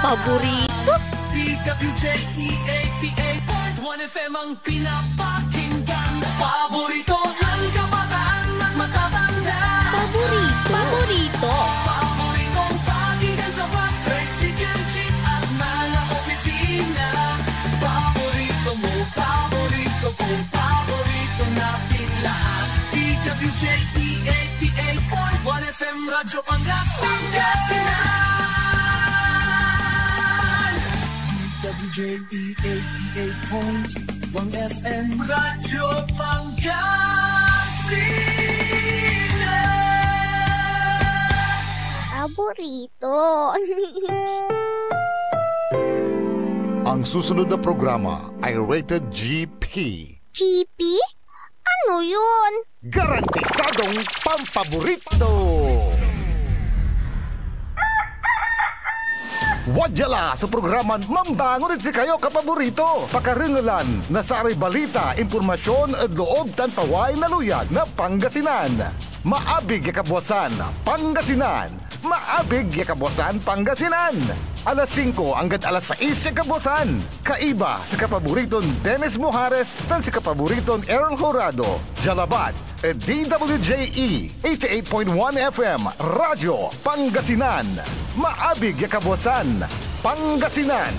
paborito. DWJ-88.1 FM ang pinapakinggan. Paborito ng kabataan at matatanda. Paborito. Paboritong pakinggan sa bus, tricycle, jeep at mga opisina. Paborito mo, paborito ko, paborito natin lahat. DWJ-88.1 FM, Radyo Pangasinan. DWJ-88.1 FM, Radyo Pangasinan. Paborito. Ang susunod na programa ay rated GP. GP? Ano yun? Garantisadong pampaborito! Wadyala sa programan Mambangon si kayo kapaborito. Pakaringalan na sa balita, impormasyon at loob tanpaway na luyag na Pangasinan. Maabig yakabwasan Pangasinan. Maabig yakabwasan Pangasinan. Alas 5 hanggang alas 6 yakabwasan. Kaiba sa kapaboriton Dennis Mujares tan si kapaboriton Errol Horado. Jalabat DWJE 88.1 FM Radyo Pangasinan. Maabig yakabwasan Pangasinan.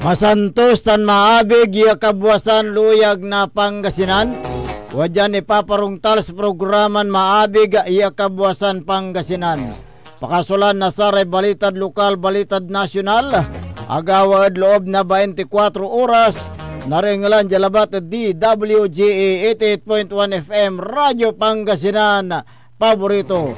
Masantos tan maabig yakabwasan luyag na Pangasinan. Wadyan ipaparungtal sa programan maabig yakabwasan Pangasinan. Pakasulan na sa balitad lokal, balitad nasyonal. Agawad loob na 24 oras. Naringalan jalabat DWJE 88.1 FM Radyo Pangasinan. Paborito.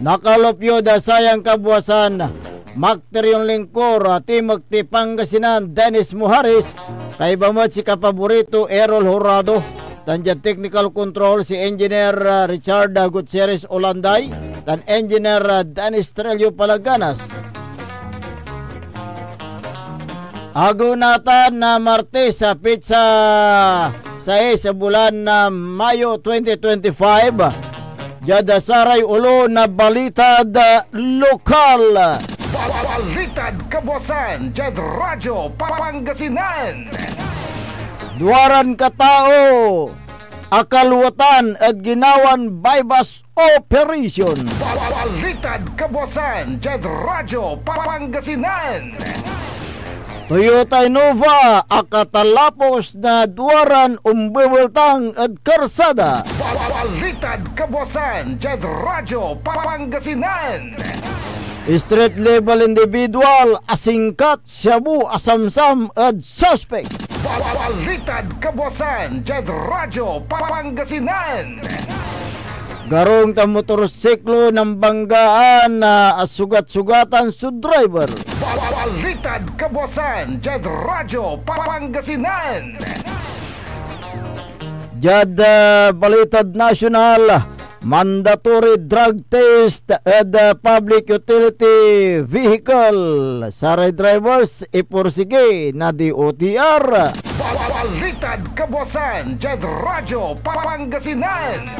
Nakalopyo da sayang kabwasan. Makteryon Lingkor, Timog ti Pangasinan, Dennis Mujares, kay bamot si kapaborito Errol Horado, tandiyan technical control si Engineer Richard Gutierrez Olanday, dan Engineer Dennis Trelio Palaganas. Agunatan na Martes sa pizza sa bulan na Mayo 2025, Jada Saray ulo na balitad lokal. Balitad kabwasan Jad Radyo Pangasinan. Duwaran katao akalwatan at ginawan bypass operation. Balitad kabwasan Jad Radyo Pangasinan. Toyota Innova akatalapos na duwaran umbeweltang at karsada. Balitad kabwasan Jad Radyo Pangasinan. Street level individual asingkat shabu asamsam at suspect. Balitad kabwasan Jad Radyo Pangasinan. Garong ta motorsiklo ng banggaan na sugat-sugatan su driver. Balitad kabwasan Jad Radyo Pangasinan. Jad balitad nasyonal. Mandatory drug test at public utility vehicle. Saray drivers ipursige na DOTR. Balitad kabwasan Jad Radyo Pangasinan.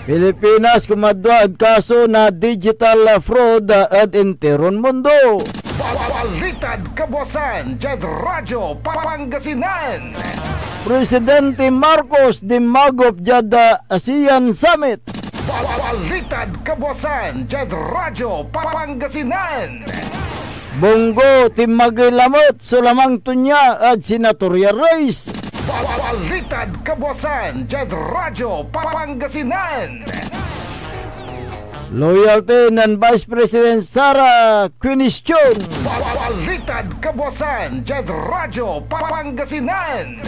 Pilipinas kumadwad kaso na digital fraud at interon mundo. Balitad kabwasan Jad Radyo Pangasinan. Presidente Marcos dimagop jada ASEAN Summit. Balitad kabwasan Jad Radyo Pangasinan. Bongo timagilamot sulamang tunya at senatorial race. Balitad kabwasan Jad Radyo Pangasinan. Loyalty ng Vice President Sara Quinistyon. Balitad kabwasan Jad Radyo Pangasinan.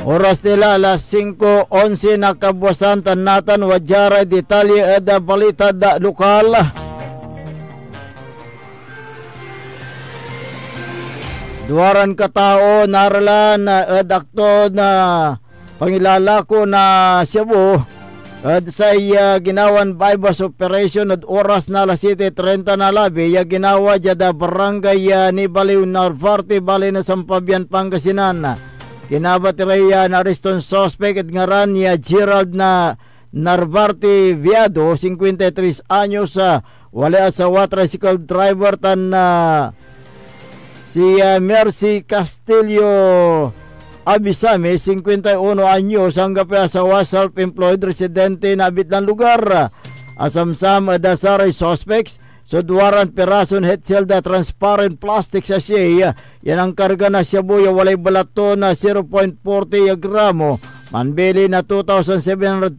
Oras nila alas 5:11 na kabwasan tanatan wadyara detalye ada balita da lokal. Duwaran katao naralan adakto na pangilala ko na Cebu at sa ginawan bypass operation at oras na alas 7:30 na labi ginawa jada barangay ni Baliw Narvarte Bali na Sampabian Pangasinan. Kinabatiraya na areston suspect at ngaran niya Gerald na Narvarte Viado, 53 anyos, wala asawa, tricycle driver tan si Mercy Castillo Abisame, 51 anyos, hanggang asawa, self-employed, residente na abitlang lugar. Asamsam dasaray suspects, sudwaran perason hetselda transparent plastic sachet. Yan ang karga na shabuya walay balato na 0.40 gramo. Manbili na 2,720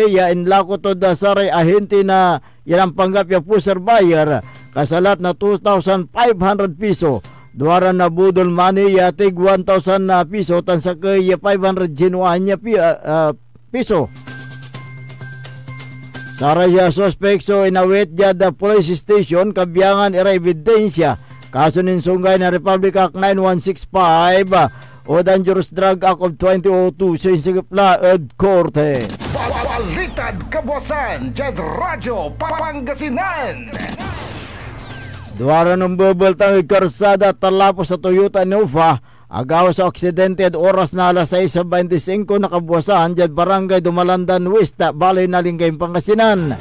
ya inlako to dasaray ahente na yan ang panggap ya puser buyer. Kasalat na 2,500 piso. Duwaran na budol money ya tig 1,000 na piso tansakay 500 genuine niya piso. Saray ya suspect so inawit ya the police station kabiyangan ira ebidensya. Kaso ninsungay na Republic Act 9165 o Dangerous Drug Act of 2002 sa insigapla ed korte. Balitad kabosan, Jed Radyo, Pangasinan. Duwara ng bubultang karsada talapos sa Toyota Innova. Agaw sa aksidente at oras na alas 6:25 nakabuwasan dyan barangay Dumalandan West, balay na Linggay, Pangasinan.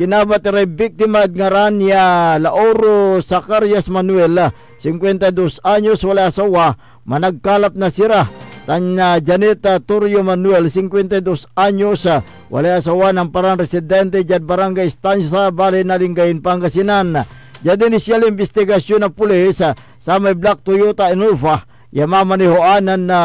Kinabatire biktima at ngaran niya Lauro Zacarias Manuel, 52 anyos, wala asawa, managkalap na sira. Tanya Janeta Turio Manuel, 52 anyos, wala asawa, ng parang residente dyan barangay Stanza, balay na Linggay, Pangasinan. Dyan inisyal investigasyon ng pulis sa may Black Toyota Innova. Yamamanihoanan na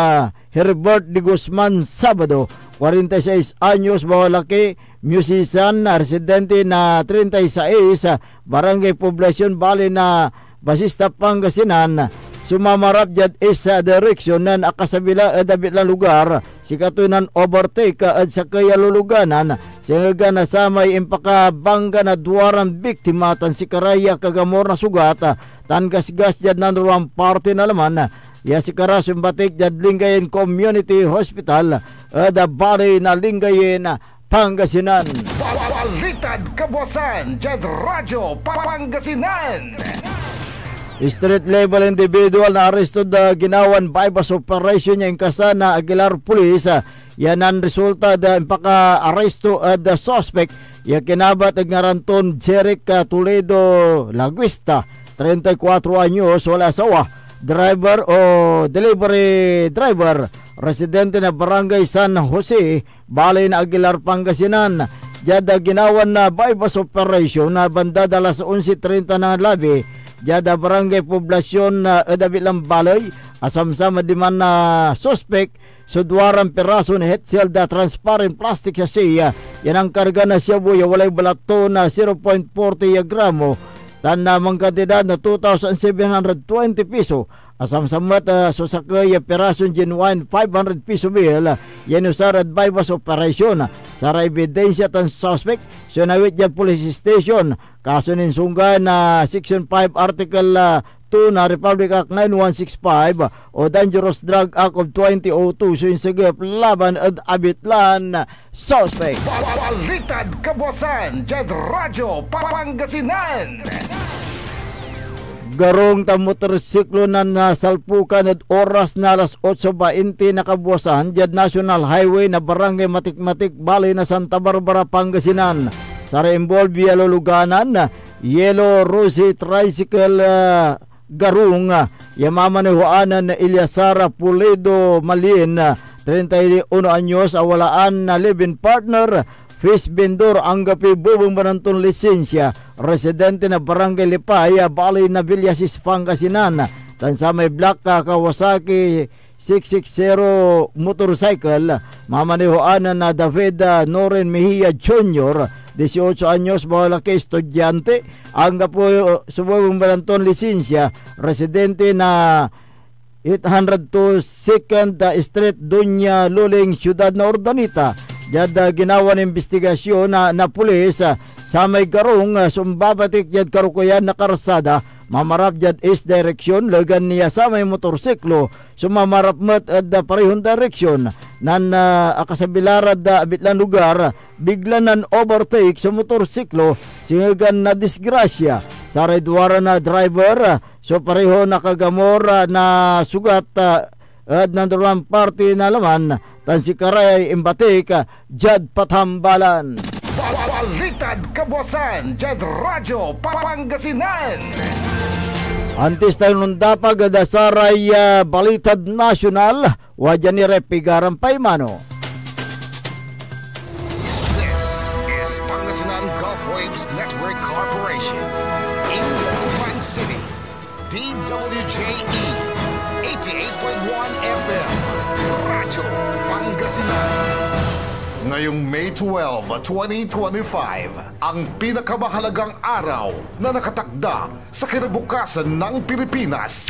Herbert de Guzman Sabado, 46 anyos, bawalaki, musician, residente na 36, barangay Poblacion, bali na Basista, Pangasinan. Sumamarap dyan isa direksyon na akasabila at abitlang lugar, si katunan overtake at sa kaya luluganan, singaga na sa may impakabangga na duwaran biktima tan si Karaya kagamor na sugat, tan gasgas dyan na ruang party na laman. Ya si Karasong Batik dyan Lingayen Community Hospital at bari na Lingayen, Pangasinan. Balitad kabosan, Jed Radyo, Pangasinan. Street level individual na aresto da ginawan bypass operation niya kasana Aguilar Police. Yan ang resulta da impaka-aresto da suspect. Ya kinabat ang ngaranton Jeric Toledo Laguista, 34 anyos, wala asawa, driver o delivery driver, residente na barangay San Jose, balay na Aguilar, Pangasinan. Jada ginawan na bypass operation na banda alas 11:30 ng labi. Jada barangay Poblacion na edabilang balay, asamsama di man na suspect, sudwaran perason hetselda transparent plastic sa siya. Yan ang karga na siya buya walay balato na 0.40 gramo. Tan na mga kantidad na 2,720 piso. Asam-samat susakay perason genuine 500 piso bill. Yan usar at bypass operation. Sara ebidensya tan suspect. Sunawit dyan police station. Kaso ninsunggan na Section 5 Article 2 na Republic Act 9165 o Dangerous Drug Act of 2002. So insagap laban at abitlan suspect. Balitad kabosan, Jed Radyo, Pangasinan. Garong ta motorsiklo na nasalpukan at oras na alas 8:20 nakabuwasan dyan National Highway na barangay Matik-Matik, balay na Santa Barbara, Pangasinan. Sara involve yellow luganan, yellow rosy tricycle garong, yamamanihuanan na Ilyasara Pulido Malin, 31 anyos, awalaan na live-in partner, fish vendor, anggapi bubong banantong lisensya, residente na barangay Lipaya, balay na Villasis, Pangasinan. Tansa may black Kawasaki 660 motorcycle, mamanihuanan na David Noren Mejia Jr., 18 anyos, bawalaki, estudyante, angga po subong banantong lisensya, residente na 802 2nd Street, Dunya Luling, Ciudad na Urdanita. Jad ginawa ng investigasyon na pulis sa may garong sumbabatik jad karukuyan na karsada, mamarap jad is direksyon, lagan niya sa may motorsiklo, sumamarap mat at parehong direksyon, nan akasabilarad abitlan lugar, bigla nan overtake sa motorsiklo, singagan na disgrasya. Sa redwara na driver, so pareho nakagamor na sugat, at nandaruan party na laman tan si Karay Imbatik Jad Patambalan. Balitad Kabuasan, Jad Radyo Pangasinan. Antes tayo nung dapag dasaray Balitad National, wajan ni Repigaran Paimano. This is Pangasinan Gulf Waves Network Corporation. In Dagupan City, DWJE 88.1 FM, Radyo Pangasinan. Ngayong May 12, 2025, ang pinakamahalagang araw na nakatakda sa kinabukasan ng Pilipinas.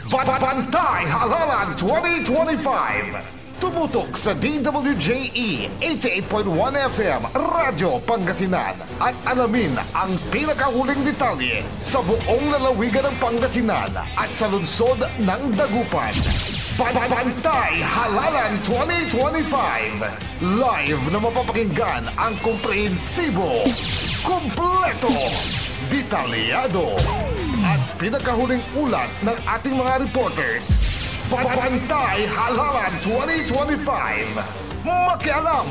Bantay Halalan 2025! Tumutok sa DWJE 88.1 FM Radyo Pangasinan at alamin ang pinakahuling detalye sa buong lalawigan ng Pangasinan at sa lungsod ng Dagupan. Bantay Halalan 2025. Live na mapapakinggan ang komprehensibo, kumpleto, detalyado at pinakahuling ulat ng ating mga reporters. Bantay Halalan 2025. Makialam,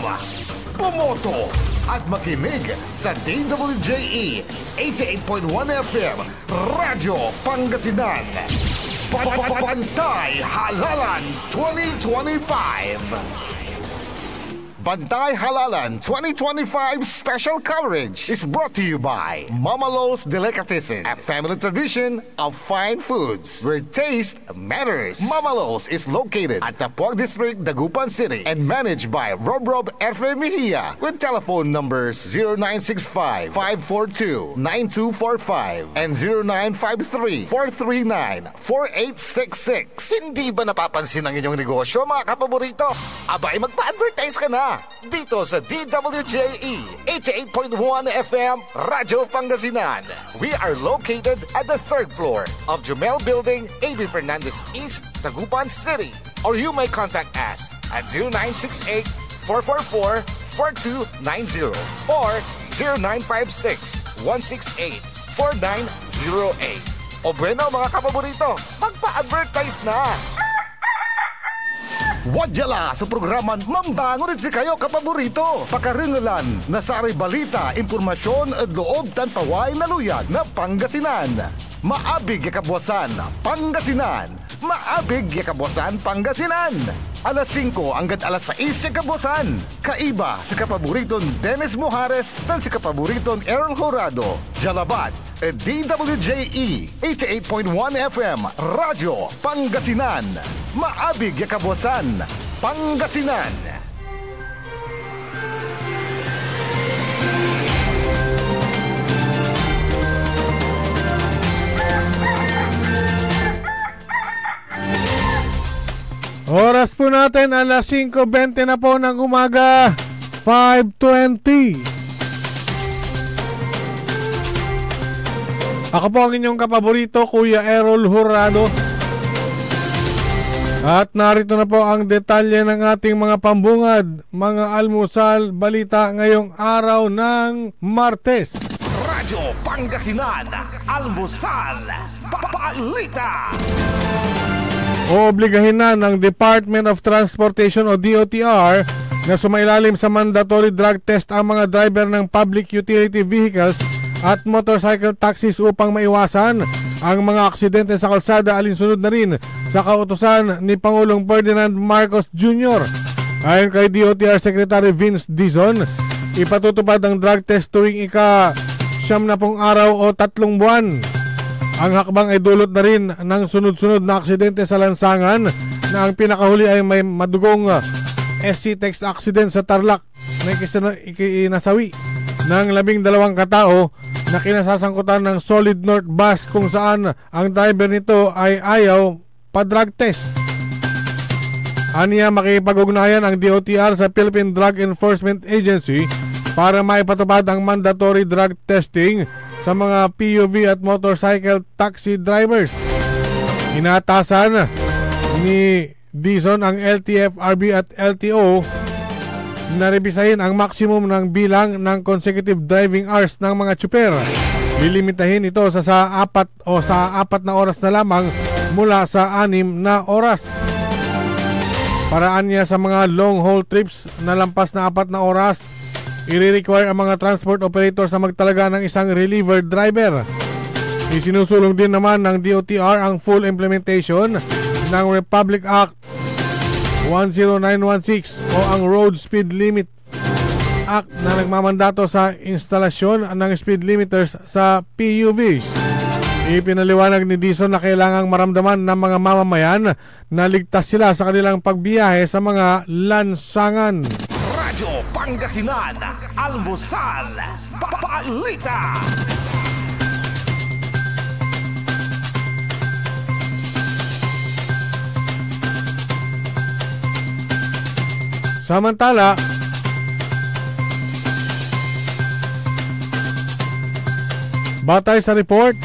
pumoto at makinig sa DWJE 88.1 FM Radyo Pangasinan. Bantay Halalan 2025. Bantay Halalan 2025 special coverage is brought to you by Mama Lo's Delicatessen, a family tradition of fine foods where taste matters. Mama Lo's is located at Tapuag District, Dagupan City and managed by Rob F. Mejia with telephone numbers 0965-542-9245 and 0953-439-4866. Hindi ba napapansin ang inyong negosyo, mga kapaborito? Abay, magpa-advertise ka na dito sa DWJE 88.1 FM Radyo Pangasinan. We are located at the 3rd floor of Jumel Building, A.B. Fernandez East, Dagupan City. Or you may contact us at 0968-444-4290 or 0956-168-4908. O bueno, mga kapaborito, magpa-advertise na! Wadyala sa programan Mambangon si kayo kapaborito. Pakaringalan na sa balita, impormasyon at loob tanpaway na luyag na Pangasinan. Maabig yakabwasan Pangasinan. Maabig yakabwasan Pangasinan. Alas 5 hanggat alas 6 yakabwasan. Kaiba sa kapaboriton Dennis Mojares dan si kapaboriton Errol Horado. Jalabat, DWJE 88.1 FM Radyo Pangasinan. Maabig yakabwasan Pangasinan. Oras po natin alas 5:20 na po ng umaga, 5:20. Ako po ang inyong kapaborito, Kuya Errol Horado. At narito na po ang detalye ng ating mga pambungad, mga almusal, balita ngayong araw ng Martes. Radyo Pangasinan, almusal, balita. Obligahin na ng Department of Transportation o DOTR na sumailalim sa mandatory drug test ang mga driver ng public utility vehicles at motorcycle taxis upang maiwasan ang mga aksidente sa kalsada, alinsunod na rin sa kautusan ni Pangulong Ferdinand Marcos Jr. Ayon kay DOTR Secretary Vince Dizon, ipatutupad ang drug test tuwing ika-90 araw o 3 buwan. Ang hakbang ay dulot na rin ng sunod-sunod na aksidente sa lansangan na ang pinakahuli ay may madugong SC-Tex accident sa Tarlac na ikinasawi ng 12 katao na kinasasangkutan ng Solid North Bus kung saan ang driver nito ay ayaw pa-drug test. Aniya makipag-ugnayan ang DOTR sa Philippine Drug Enforcement Agency para maipatupad ang mandatory drug testing sa mga PUV at motorcycle taxi drivers. Inatasan ni Dizon ang LTFRB at LTO na rebisahin ang maximum ng bilang ng consecutive driving hours ng mga tsuper. Lilimitahin ito sa 4 na oras na lamang mula sa 6 na oras. Paraan niya sa mga long haul trips na lampas na 4 na oras. I-require ang mga transport operators na magtalaga ng isang reliever driver. Isinusulong din naman ng DOTR ang full implementation ng Republic Act 10916 o ang Road Speed Limit Act na nagmamandato sa instalasyon ng speed limiters sa PUVs. Ipinaliwanag ni Dizon na kailangang maramdaman ng mga mamamayan na ligtas sila sa kanilang pagbiyahe sa mga lansangan. Radyo Pangasinan, Almusal, Balita. Samantala, batay sa report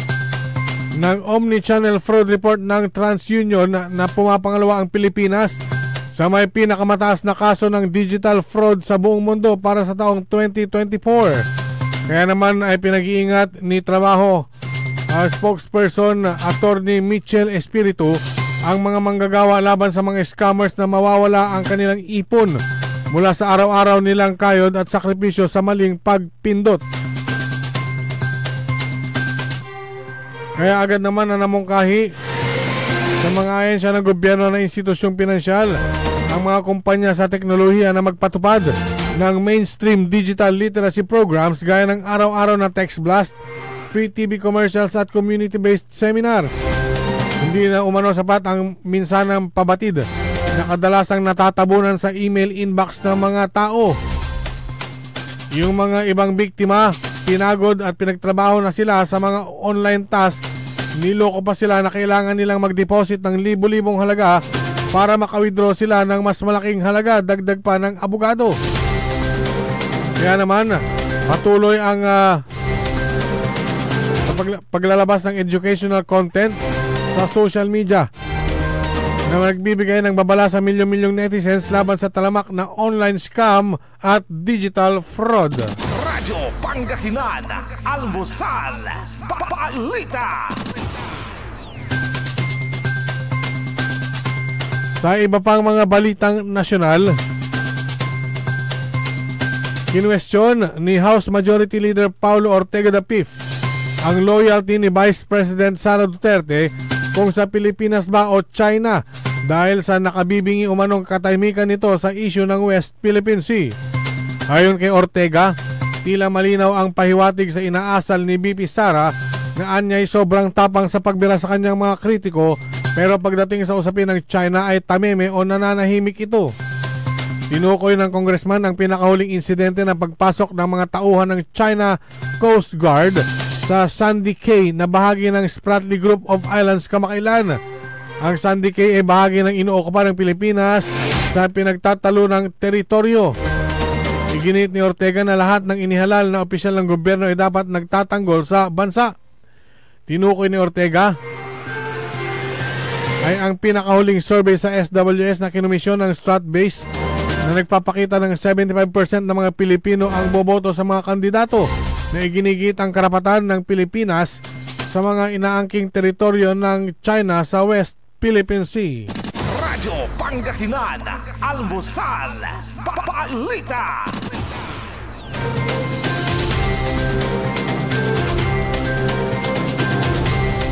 ng Omnichannel Fraud Report ng TransUnion na pumapangalawa ang Pilipinas sa may pinakamataas na kaso ng digital fraud sa buong mundo para sa taong 2024. Kaya naman ay pinag-iingat ni trabaho spokesperson Attorney Mitchell Espiritu ang mga manggagawa laban sa mga scammers na mawawala ang kanilang ipon mula sa araw-araw nilang kayod at sakripisyo sa maling pagpindot. Kaya agad naman na namungkahi sa mga ahensya ng gobyerno na institusyong pinansyal ang mga kumpanya sa teknolohiya na magpatupad ng mainstream digital literacy programs gaya ng araw-araw na text blast, free TV commercials at community-based seminars. Hindi na umano sapat ang minsanang pabatid na kadalasang natatabunan sa email inbox ng mga tao. Yung mga ibang biktima, pinagod at pinagtrabaho na sila sa mga online task, niloko pa sila na kailangan nilang mag-deposit ng libo-libong halaga para maka-withdraw sila ng mas malaking halaga, dagdag pa ng abogado. Kaya naman, patuloy ang paglalabas ng educational content sa social media na nagbibigay ng babala sa milyon-milyong netizens laban sa talamak na online scam at digital fraud. Radyo Pangasinan, Almusal, Balita. Sa iba pang mga balitang nasyonal, kinwestiyon ni House Majority Leader Paulo Ortega V ang loyalty ni Vice President Sara Duterte kung sa Pilipinas ba o China dahil sa nakabibingi umanong katahimikan nito sa issue ng West Philippine Sea. Ayon kay Ortega, tila malinaw ang pahiwatig sa inaasal ni BP Sara na anyay sobrang tapang sa pagbira sa kanyang mga kritiko, pero pagdating sa usapin ng China ay tameme o nananahimik ito. Tinukoy ng congressman ang pinakahuling insidente ng pagpasok ng mga tauhan ng China Coast Guard sa Sandy Cay na bahagi ng Spratly Group of Islands kamakailan. Ang Sandy Cay ay bahagi ng inuokupa ng Pilipinas sa pinagtatalo ng teritoryo. Iginit ni Ortega na lahat ng inihalal na opisyal ng gobyerno ay dapat nagtatanggol sa bansa. Tinukoy ni Ortega ay ang pinakahuling survey sa SWS na kinomisyon ng Stratbase na nagpapakita ng 75% ng mga Pilipino ang boboto sa mga kandidato na iginigit ang karapatan ng Pilipinas sa mga inaangking teritoryo ng China sa West Philippine Sea. Radyo Pangasinan, Almusal, Balita.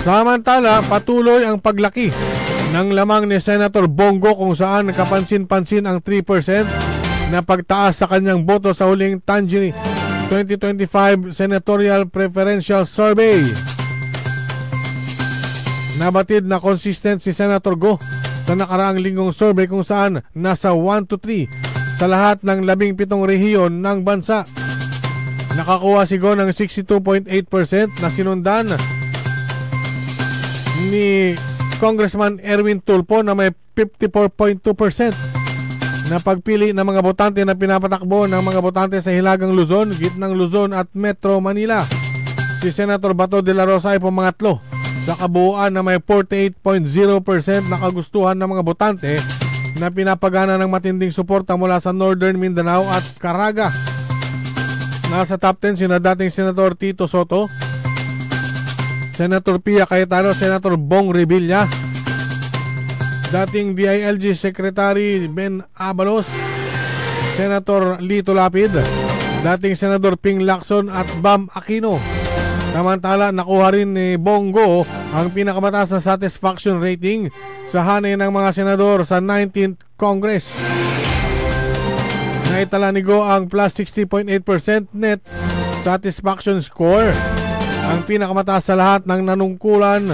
Samantala, patuloy ang paglaki ng lamang ni Senator Bongo kung saan kapansin-pansin ang 3% na pagtaas sa kanyang boto sa huling Tangier 2025 Senatorial Preferential Survey. Nabatid na consistent si Senator Go sa nakaraang linggong survey kung saan nasa 1 to 3 sa lahat ng 17 rehiyon ng bansa. Nakakuha si Go ng 62.8% na sinundan ni Congressman Erwin Tulfo na may 54.2%. na pagpili ng mga botante na pinapatakbo ng mga botante sa Hilagang Luzon, Gitnang Luzon at Metro Manila. Si Senator Bato de la Rosa ay pumangatlo sa kabuuan na may 48.0% na kagustuhan ng mga botante na pinapagana ng matinding suporta mula sa Northern Mindanao at Caraga. Nasa top 10 sina dating Senator Tito Soto, Senator Pia Cayetano, Senator Bong Revilla, dating DILG Secretary Ben Abalos, Senator Lito Lapid, dating Senador Ping Lacson at Bam Aquino. Samantala, nakuha rin ni Bongo ang pinakamataas na satisfaction rating sa hanay ng mga senador sa 19th Congress. Naitala ni Go ang plus 60.8% net satisfaction score, ang pinakamataas sa lahat ng nanungkulan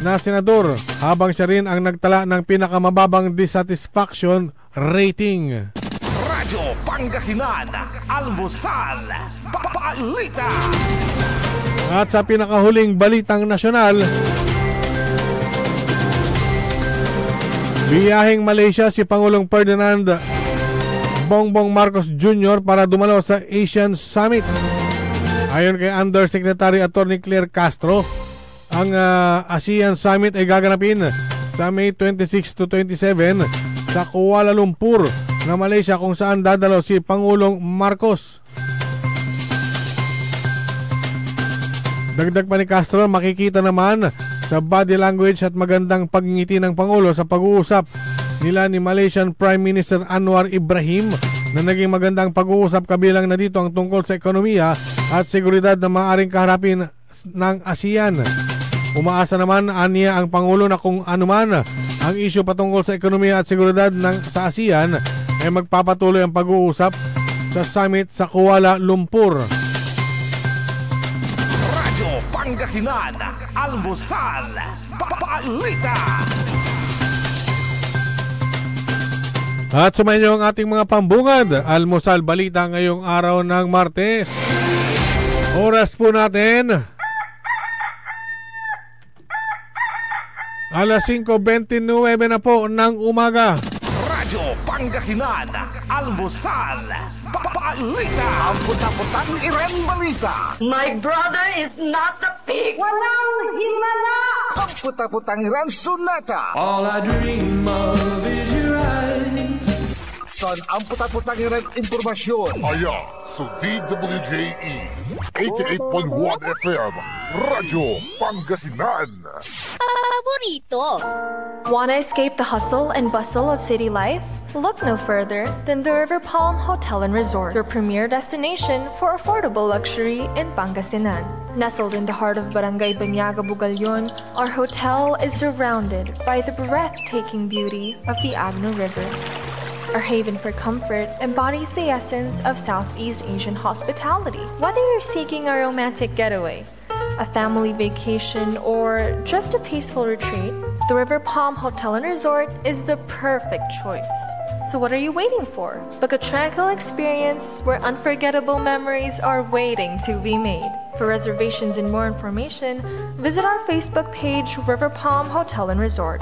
na senador, habang siya rin ang nagtala ng pinakamababang dissatisfaction rating. Radyo Pangasinan, Almusal, Balita. At sa pinakahuling balitang nasyonal, biyaheng Malaysia si Pangulong Ferdinand Bongbong Marcos Jr. para dumalo sa Asian Summit. Ayon kay Undersecretary Attorney Claire Castro, ang ASEAN Summit ay gaganapin sa May 26 to 27 sa Kuala Lumpur na Malaysia, kung saan dadalo si Pangulong Marcos. Dagdag pa ni Castro, makikita naman sa body language at magandang pagngiti ng Pangulo sa pag-uusap nila ni Malaysian Prime Minister Anwar Ibrahim, na naging magandang pag-uusap, kabilang na dito ang tungkol sa ekonomiya at seguridad na maaaring kaharapin ng ASEAN. Umaasa naman aniya ang Pangulo na kung anuman ang isyu patungkol sa ekonomiya at seguridad sa ASEAN ay magpapatuloy ang pag-uusap sa summit sa Kuala Lumpur. Pangasinan, Almusal, Balita. At sumayin ang ating mga pambungad, Almusal Balita ngayong araw ng Martes. Oras po natin alas 5:29 na po ng umaga. Radyo Pangasinan, Almusal, Balita. Ang puta-putang Iren Balita. My brother is not a pig. Walang himala. Ang puta-putang Iren Sunata. All I dream of is your eyes. Son, ang puta-putang Iren Impormasyon. Aya, sa DWJE 88.1 FM, Radyo Pangasinan. Paborito. Want to escape the hustle and bustle of city life? Look no further than the River Palm Hotel and Resort, your premier destination for affordable luxury in Pangasinan. Nestled in the heart of Barangay Banyaga, Bugalyon, our hotel is surrounded by the breathtaking beauty of the Agno River. Our haven for comfort embodies the essence of Southeast Asian hospitality. Whether you're seeking a romantic getaway, a family vacation, or just a peaceful retreat, the River Palm Hotel and Resort is the perfect choice. So what are you waiting for? Book a tranquil experience where unforgettable memories are waiting to be made. For reservations and more information, visit our Facebook page, River Palm Hotel and Resort.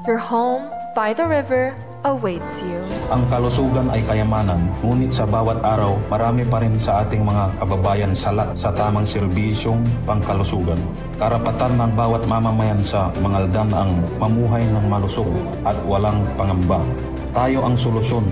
Your home by the river awaits you. Ang kalusugan ay kayamanan, ngunit sa bawat araw, marami pa rin sa ating mga kababayan salat sa tamang serbisyong pangkalusugan. Karapatan ng bawat mamamayan sa Mangaldan ang mamuhay ng malusog at walang pangamba. Tayo ang solusyon.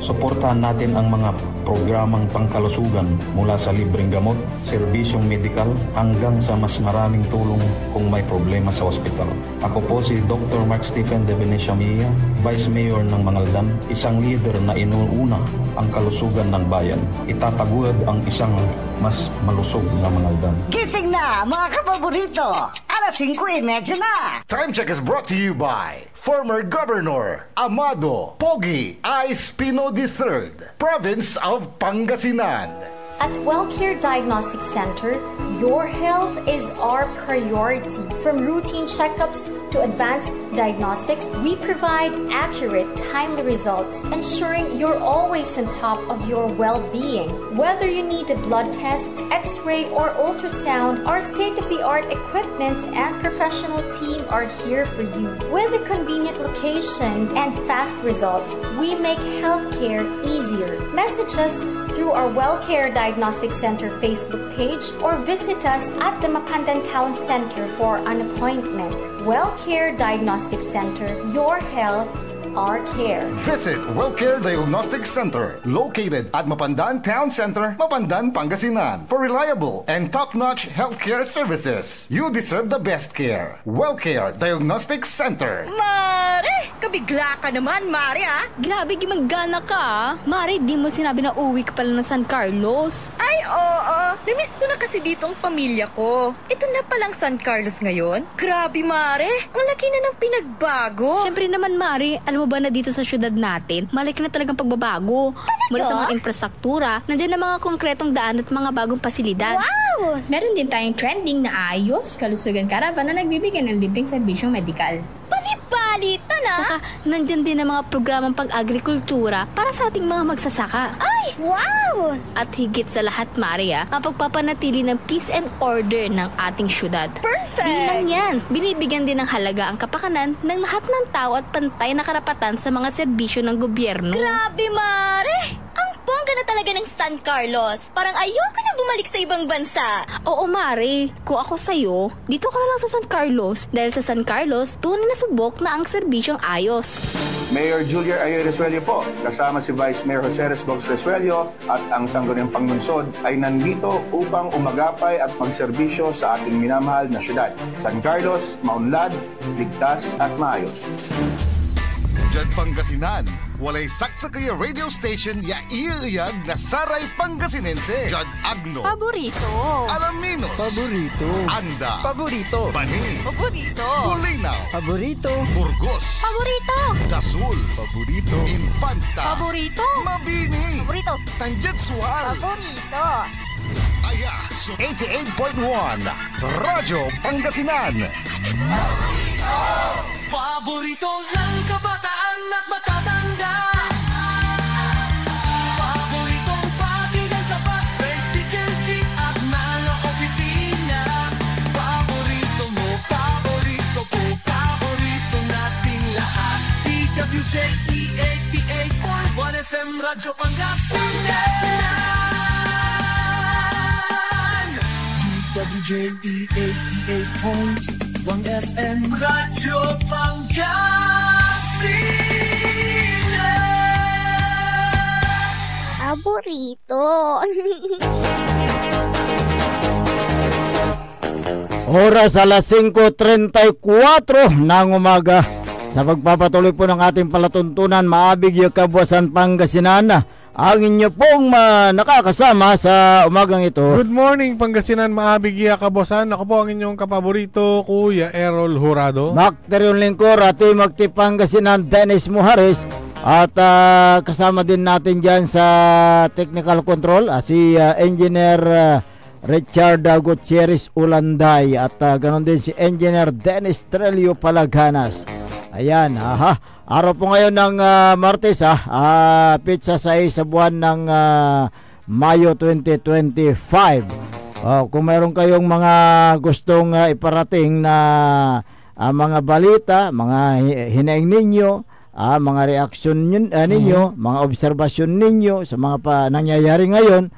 Suportahan natin ang mga programang pangkalusugan mula sa libreng gamot, serbisyong medikal hanggang sa mas maraming tulong kung may problema sa ospital. Ako po si Dr. Mark Stephen de Venecia Mia, Vice Mayor ng Mangaldan, isang leader na inuuna ang kalusugan ng bayan. Itataguyod ang isang mas malusog na Mangaldan. Gising na mga kapaborito! Alas 5:30 na! Time check is brought to you by former Governor Amado Pogi I. Espino III, Province of Pangasinan. At WellCare Diagnostic Center, your health is our priority. From routine checkups to advanced diagnostics, we provide accurate, timely results, ensuring you're always on top of your well-being. Whether you need a blood test, x-ray, or ultrasound, our state-of-the-art equipment and professional team are here for you. With a convenient location and fast results, we make healthcare easier. Message us through our WellCare Diagnostic Center Facebook page or visit us at the Mapandan Town Center for an appointment. WellCare Diagnostic Center, your health, our care. Visit WellCare Diagnostic Center, located at Mapandan Town Center, Mapandan, Pangasinan, for reliable and top-notch healthcare services. You deserve the best care. WellCare Diagnostic Center. Mare! Kabigla ka naman, Mare, ha? Grabe, gimanggana ka, ah. Mare, di mo sinabi na uwi ka pala ng San Carlos. Ay, oo. Namiss ko na kasi dito ang pamilya ko. Ito na palang San Carlos ngayon. Grabe, Mare. Ang laki na ng pinagbago. Siyempre naman, Mare, alam mo ba na dito sa syudad natin, malaki na talagang pagbabago. Mula sa mga infrastruktura, nandiyan na mga konkretong daan at mga bagong pasilidad. Wow! Meron din tayong trending na ayos, kalusugan karavan na nagbibigay ng libreng serbisyong medikal. Palipalitan, na! Saka, nandiyan din ang mga programang pag-agrikultura para sa ating mga magsasaka. Ay, wow! At higit sa lahat, Maria, ang pagpapanatili ng peace and order ng ating syudad. Perfect! Di lang yan, binibigyan din ng halaga ang kapakanan ng lahat ng tao at pantay na karapatan sa mga serbisyo ng gobyerno. Grabe, Mare! Ang bongga na talaga ng San Carlos. Parang ayoko na bumalik sa ibang bansa. Oo, Mare. Kung ako sa'yo, dito ka na lang sa San Carlos. Dahil sa San Carlos, tunay na subok na ang serbisyong ayos. Mayor Julia Ayoy Resuello po, kasama si Vice Mayor Jose Resbox Resuello at ang Sangguniang Panglungsod ay nandito upang umagapay at magserbisyo sa ating minamahal na syudad. San Carlos, maunlad, ligtas at maayos. Jad Pangasinan, walay saksa kaya radio station ya iiyag na saray Pangasinense. Jad Agno. Paborito. Alaminos. Paborito. Anda. Paborito. Bani. Paborito. Bulinaw. Paborito. Burgos. Paborito. Dasul. Paborito. Infanta. Paborito. Mabini. Paborito. Tanjatsual. Paborito. Aya, so 88.1 Radyo Pangasinan. Paborito ng kabataan at matatanda. Paboritong pakinggan sa bus, tricycle, jeep at mga opisina. Paborito mo, paborito ko, paborito nating lahat. DWJE 88.1 FM Radyo Pangasinan. DWJE 88.1 FM Radyo Pangasinan. Paborito. Oras alas 5:34 ng umaga. Sa pagpapatuloy po ng ating palatuntunan, maabig yung Kabuwasan Pangasinan. Ang inyo pong nakakasama sa umagang ito. Good morning, Pangasinan, maabig iya Kabuwasan. Ako po ang inyong kapaborito, Kuya Errol Jurado. Bakteryon Lingkor, Ati Magti Pangasinan, Dennis Muhares. At kasama din natin dyan sa technical control, si Engineer Richard Gutierrez Ulanday. At ganon din si Engineer Dennis Trelio Palaganas. Ayan, araw po ngayon ng Martes, pizza 6 sa buwan ng Mayo 2025. Kung meron kayong mga gustong iparating na mga balita, mga hinaing ninyo, mga reaksyon ninyo, mga obserbasyon ninyo sa mga nangyayari ngayon,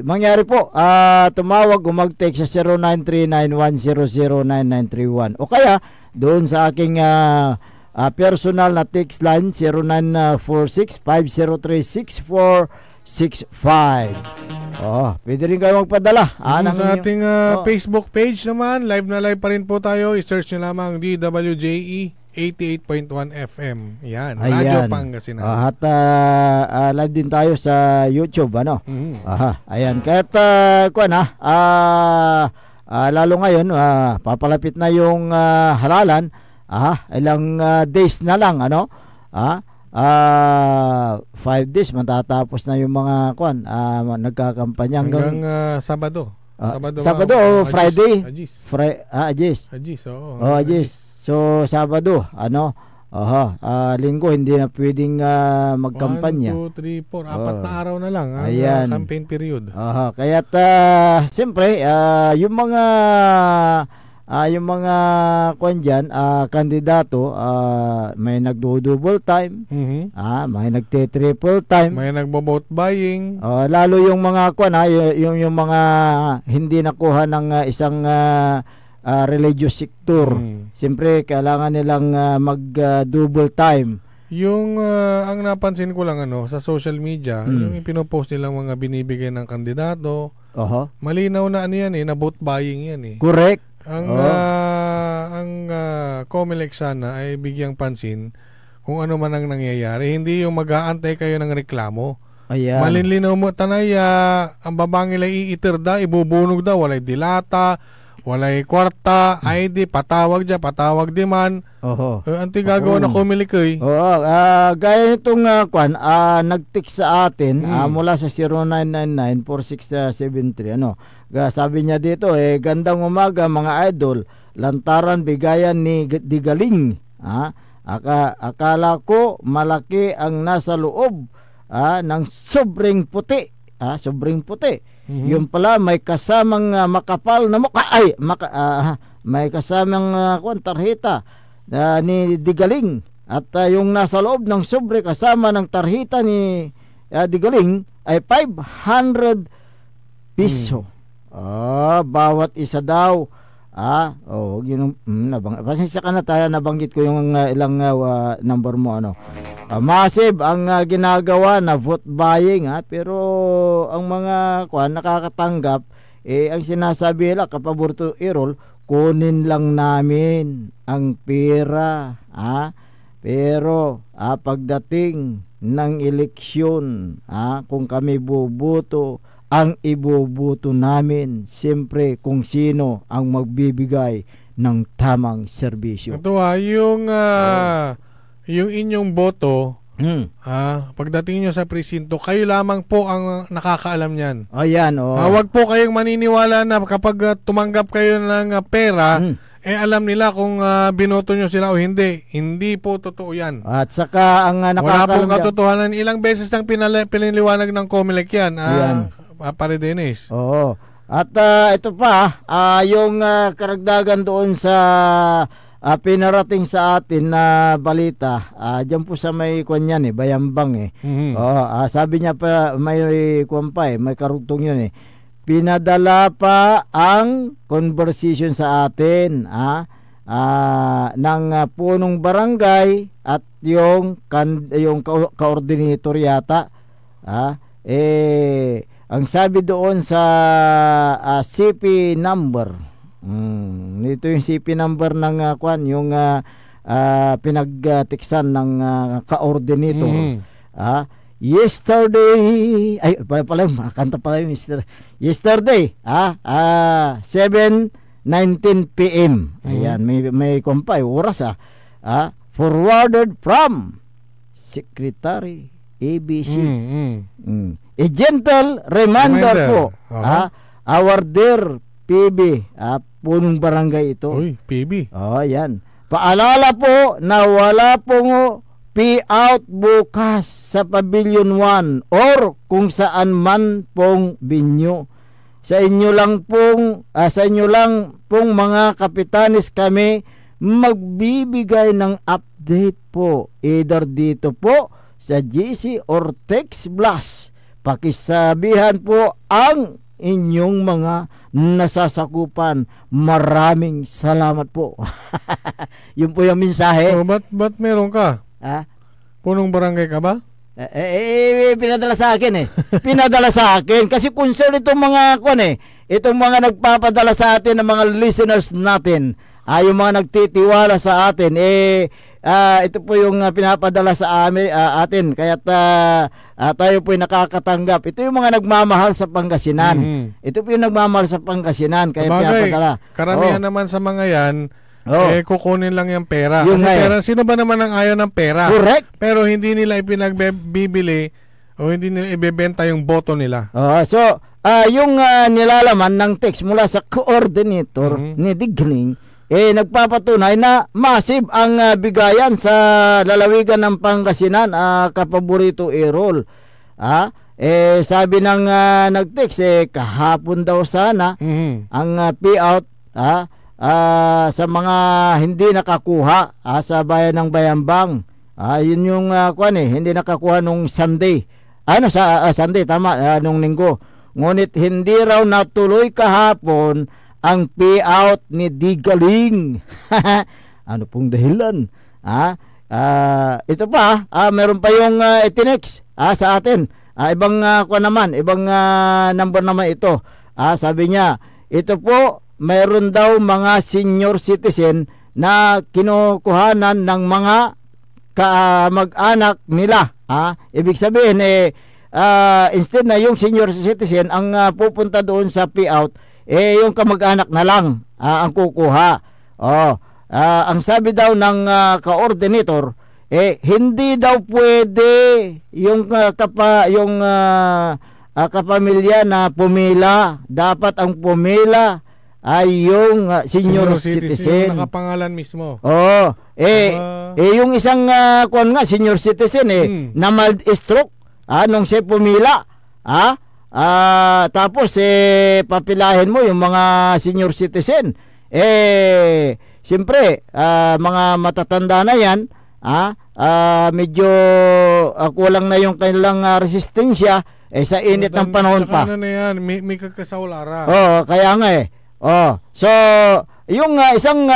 mangyari po, tumawag o mag-text sa 0939-100-9931 o kaya doon sa aking personal na text line 0946-503-6465. Pwede rin kayo magpadala sa ating Facebook page naman, live na live pa rin po tayo. I-search nyo lamang DWJE 88.1 FM. Yan, Radyo Pangasinan. At live din tayo sa YouTube, ano? Ayan, kahit lalo ngayon, papalapit na yung halalan. Ilang days na lang, ano? 5 days matatapos na yung mga nagkakampanya hanggang Sabado. Sabado o Friday? Ajis. So Sabado, ano? Linggo hindi na pwedeng magkampanya. 1, 2, 3, 4, 4 na araw na lang ang campaign period. Kaya't siyempre yung mga kandidato, may nagdo-double time, may nagte-triple time, may nagbo-vote buying. Lalo yung mga yung mga hindi nakuha ng isang religious sector. Siyempre, kailangan nilang mag-double time. Yung ang napansin ko lang sa social media, yung ipinopost nilang mga binibigay ng kandidato, malinaw na yan na vote buying yan Correct. Ang COMELEC sana ay bigyang pansin kung ano man ang nangyayari. Hindi yung mag-aantay kayo ng reklamo. Ayan. Malinlinaw mo, tanay, ang babangil ay iiter da, ibubunog da, walay dilata, walay kwarta, ID, patawag dyan, patawag di man. Anti gagawa na COMELEC gaya nitong nag-text sa atin mula sa 0999-4673. Sabi niya dito, gandang umaga mga idol, lantaran bigayan ni Digaling. Akala ko malaki ang nasa loob ng sobrang puti. Sobrang puti. Yung pala may kasamang makapal na mukha. May kasamang tarhita ni Digaling. At yung nasa loob ng sobre kasama ng tarhita ni Digaling ay 500 piso. Bawat isa daw. Pasensya ka na tayo, nabanggit ko yung ilang number mo. Massive ang ginagawa na vote buying, pero ang mga nakakatanggap, ang sinasabi nila, kapaborito Errol, kunin lang namin ang pera. Pero pagdating ng eleksyon, kung kami boboto, ang iboboto namin siyempre kung sino ang magbibigay ng tamang serbisyo. Ito yung inyong boto, pagdating nyo sa presinto, kayo lamang po ang nakakaalam niyan. Ayan, Huwag po kayong maniniwala na kapag tumanggap kayo ng pera, alam nila kung binoto nyo sila o hindi. Hindi po totoo yan. At saka ang wala pong katotohanan. Ilang beses nang piniliwanag ng COMELEC yan. Pare Dennis. At ito pa, yung karagdagan doon sa pinarating sa atin na balita, dyan po sa may kanyan Bayambang sabi niya pa, may may karugtong yun pinadala pa ang conversation sa atin ng punong barangay at yung coordinator yata. Ang sabi doon sa CP number, dito yung CP number ng yung pinagtiksan ng coordinator. Yesterday, kanta pala yung yesterday, 7:19 PM. Ayan, may kumpay, oras forwarded from Secretary ABC. A gentle reminder po, our dear PB, punong barangay ito. PB. Ayan. Paalala po na wala pong payout bukas sa Pavilion 1 or kung saan man pong binyo. Sa inyo lang pong mga kapitanis kami magbibigay ng update po, either dito po sa GC or text blast. Pakisabihan po ang inyong mga nasasakupan. Maraming salamat po. Yun po yung mensahe. Ba't meron ka? Punong barangay ka ba? Pinadala sa akin Pinadala sa akin kasi concern itong mga itong mga nagpapadala sa atin ng mga listeners natin. Yung mga nagtitiwala sa atin ito po yung pinapadala sa atin kaya tayo po yung nakakatanggap. Ito yung mga nagmamahal sa Pangasinan. Ito po yung nagmamahal sa Pangasinan kaya pinapadala. Karamihan naman sa mga yan kukunin lang yung pera. Kasi pera, sino ba naman ang ayaw ng pera? Correct. Pero hindi nila ipinagbibili o hindi nila ibebenta yung boto nila. So, yung nilalaman ng text mula sa coordinator ni Digaling, nagpapatunay na massive ang bigayan sa lalawigan ng Pangasinan, kapaborito Errol. Sabi ng nag-text, kahapon daw sana ang payout sa mga hindi nakakuha sa bayan ng Bayambang. Yun yung hindi nakakuha nung Sunday. Sunday, tama, nung linggo. Ngunit hindi raw natuloy kahapon ang payout ni Digaling. Ano pong dahilan? Ito pa, meron pa yung itinex sa atin. Ibang number naman ito. Sabi niya, ito po, meron daw mga senior citizen na kinukuhanan ng mga mag-anak nila. Ibig sabihin, instead na yung senior citizen ang pupunta doon sa payout, yung kamag-anak na lang ang kukuha. Ang sabi daw ng coordinator, hindi daw pwede yung kapamilya na pumila. Dapat ang pumila ay yung senior citizen. Yung nakapangalan mismo. Yung isang senior citizen na mild stroke nung siya pumila. Tapos papilahin mo yung mga senior citizen. Siyempre, mga matatanda na yan, medyo kulang na yung kanilang resistensya sa init ng panahon pa. Ano na yan, may kakasawalara. Kaya nga so, yung isang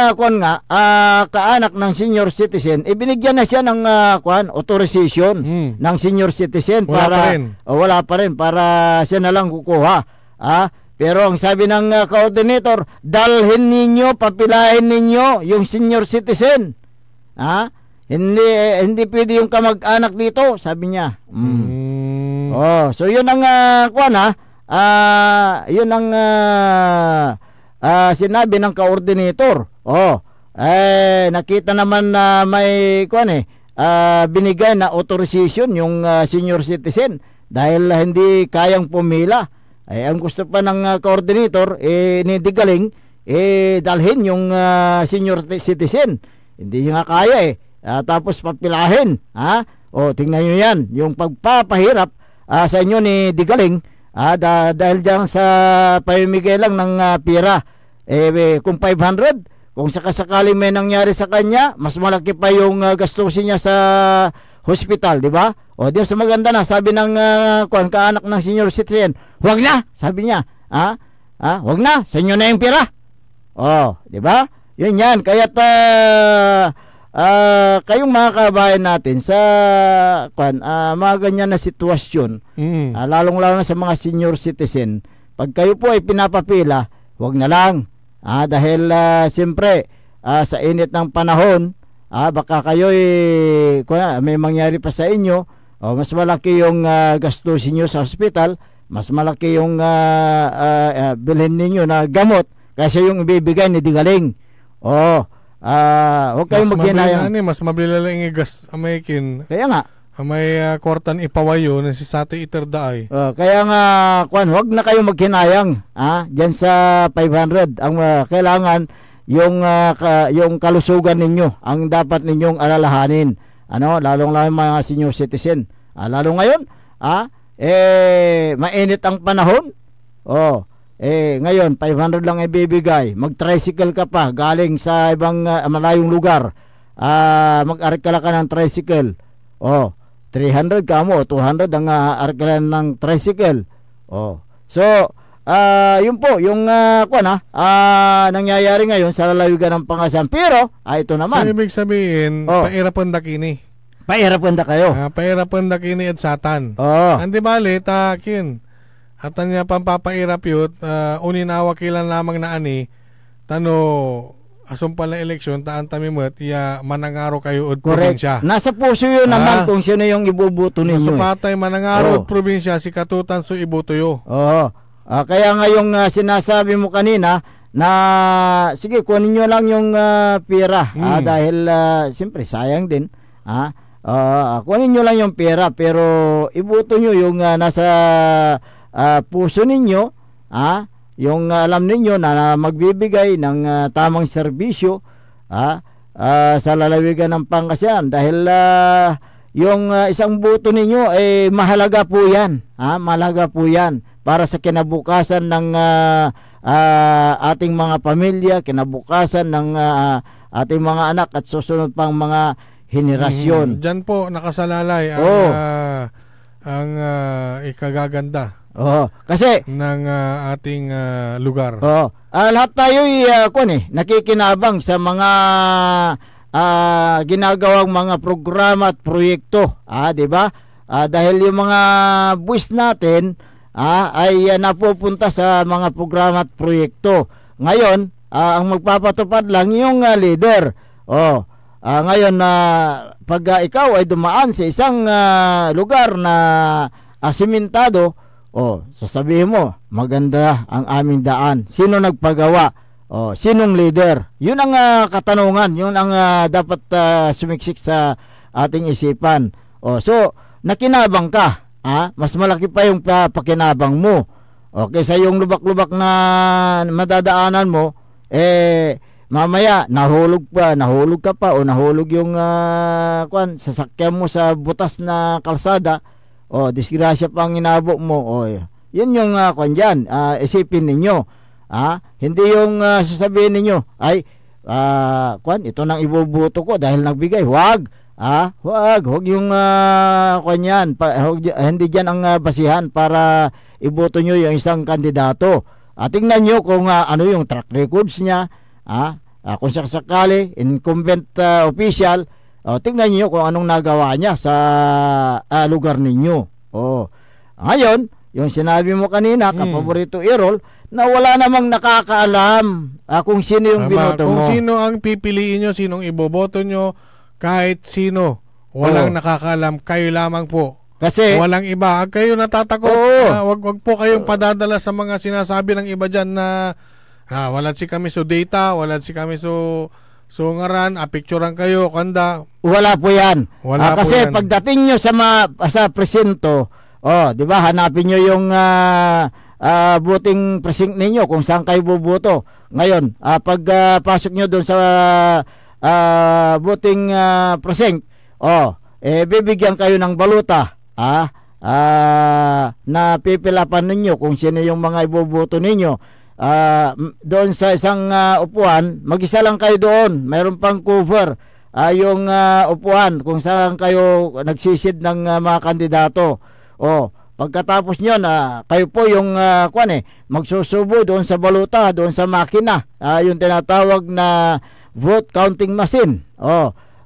kaanak ng senior citizen, ibinigyan na siya ng authorization ng senior citizen. Wala pa rin para siya na lang kukuha. Pero ang sabi ng coordinator, dalhin ninyo, papilahin ninyo yung senior citizen. Hindi pwede yung kamag-anak dito, sabi niya. So yun ang yun ang sinabi ng coordinator. Nakita naman na may binigay na authorization yung senior citizen dahil hindi kayang pumila. Ang gusto pa ng coordinator ni Digaling dalhin yung senior citizen. Hindi niya nga kaya tapos papilahin. Tingnan nyo yan, yung pagpapahirap sa inyo ni Digaling dahil dyan sa pamimigay lang ng pira. Kung 500, kung sakasakali may nangyari sa kanya, mas malaki pa yung gastusin niya sa hospital, di ba? Di sa maganda na, sabi ng kaanak ng senior citizen, huwag na, sabi niya. Huwag na, sa inyo na yung pira. Di ba? Yun yan, kaya't kayong mga kabayan natin sa mga ganyan na sitwasyon, lalong-lalo na sa mga senior citizen, pag kayo po ay pinapapila, huwag na lang. Dahil siyempre sa init ng panahon, baka kayo may mangyari pa sa inyo, mas malaki yung gastusin nyo sa hospital, mas malaki yung bilhin ninyo na gamot kasi yung ibibigay ni Digaling. Huwag kayong maghinayang. Mas mabila lang igas amayin. Kaya nga. May kwartan ipawayo na si Sati Iterdaay. Kaya nga, huwag na kayong maghinayang. Diyan sa 500. Ang kailangan yung kalusugan ninyo ang dapat ninyong alalahanin. Lalong mga senior citizen. Lalo ngayon, mainit ang panahon. Ngayon 500 lang ibibigay. Mag-tricycle ka pa galing sa ibang malayong lugar. Mag-arkala ka ng tricycle. 300 ka mo, 200 ang arkala ng tricycle. So, yun po, yung nangyayari ngayon sa lalawigan ng Pangasinan. Pero, ito naman. So, ibig sabihin, pairapan da kini. Pairapan da kayo. Pairapan da kini at satan. Andi bali, takin. At niya pampapairap yun, uninawa kilan lamang na asumpal na eleksyon, taan tamimot, manangaro kayo od probinsya. Nasa puso yun naman kung sino yung ibubuto ninyo. Nasupatay manangaro od probinsya, si katutan so ibuto yo. Kaya nga yung sinasabi mo kanina, na sige, kunin nyo lang yung pera. Dahil, siyempre, sayang din. Kunin nyo lang yung pera, pero ibuto nyo yung nasa puso ninyo, yung alam ninyo na magbibigay ng tamang serbisyo sa lalawigan ng Pangasinan dahil yung isang boto ninyo ay mahalaga po yan. Mahalaga po yan para sa kinabukasan ng ating mga pamilya, kinabukasan ng ating mga anak at susunod pang mga henerasyon. Diyan po nakasalalay ang ang ikagaganda kasi ng ating lugar. Lahat tayo nakikinabang sa mga ginagawang mga programa at proyekto, di ba? Dahil yung mga buwis natin ay napupunta sa mga programa at proyekto. Ngayon, ang magpapatupad lang yung leader. Ngayon pag ikaw ay dumaan sa isang lugar na simentado, sasabihin mo, maganda ang aming daan. Sino nagpagawa? Sinong leader? Yun ang katanungan, yun ang dapat sumiksik sa ating isipan. So nakinabang ka, mas malaki pa yung pakinabang mo. Kaysa yung lubak-lubak na madadaanan mo, mamaya nahulog ka pa o nahulog yung sasakyan mo sa butas na kalsada, disgrasya pa ang inabot mo. Yun yung dyan, isipin ninyo. Hindi yung sasabihin ninyo ay ito nang ibubuto ko dahil nagbigay. Wag yung hindi dyan ang basihan para iboto nyo yung isang kandidato. Tingnan nyo kung ano yung track records niya, kung sakali incumbent official, tingnan nyo kung anong nagawa niya sa lugar ninyo. Ngayon, yung sinabi mo kanina, kapaborito Errol, na wala namang nakakaalam kung sino yung binoto mo. Kung sino ang pipiliin nyo, sinong iboboto nyo, kahit sino, walang nakakaalam, kayo lamang po. Kasi walang iba. Kayo natatakot, wag po kayong padadala sa mga sinasabi ng iba dyan na wala si kami so data, wala si kami so ngaran, picturean kayo, kanda. Wala po yan. Kasi po yan. Pagdating nyo sa presinto, di ba, hanapin nyo yung voting precinct ninyo kung saan kayo buboto. Ngayon, pag pasok nyo doon sa voting precinct, bibigyan kayo ng baluta na pipilapan ninyo kung sino yung mga iboboto ninyo. Doon sa isang upuan, mag-isa lang kayo doon. Mayroon pang cover yung upuan kung saan kayo nagsisid ng mga kandidato. Pagkatapos nyo kayo po yung magsusubo doon sa baluta, doon sa makina, yung tinatawag na vote counting machine.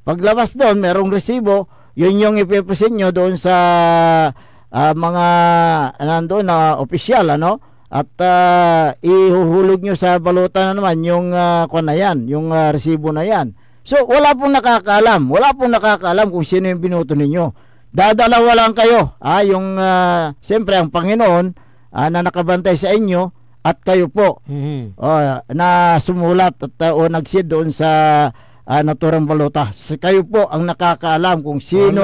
Paglabas doon, merong resibo, yun yung ipipresent nyo doon sa mga nandoon na opisyal, at ihuhulog nyo sa baluta na naman yung na yan, yung resibo na yan. So wala pong nakakaalam kung sino yung binoto ninyo. Dadalawa lang kayo, yung siyempre ang Panginoon na nakabantay sa inyo at kayo po na sumulat at nagsid doon sa naturang baluta. Kayo po ang nakakaalam kung sino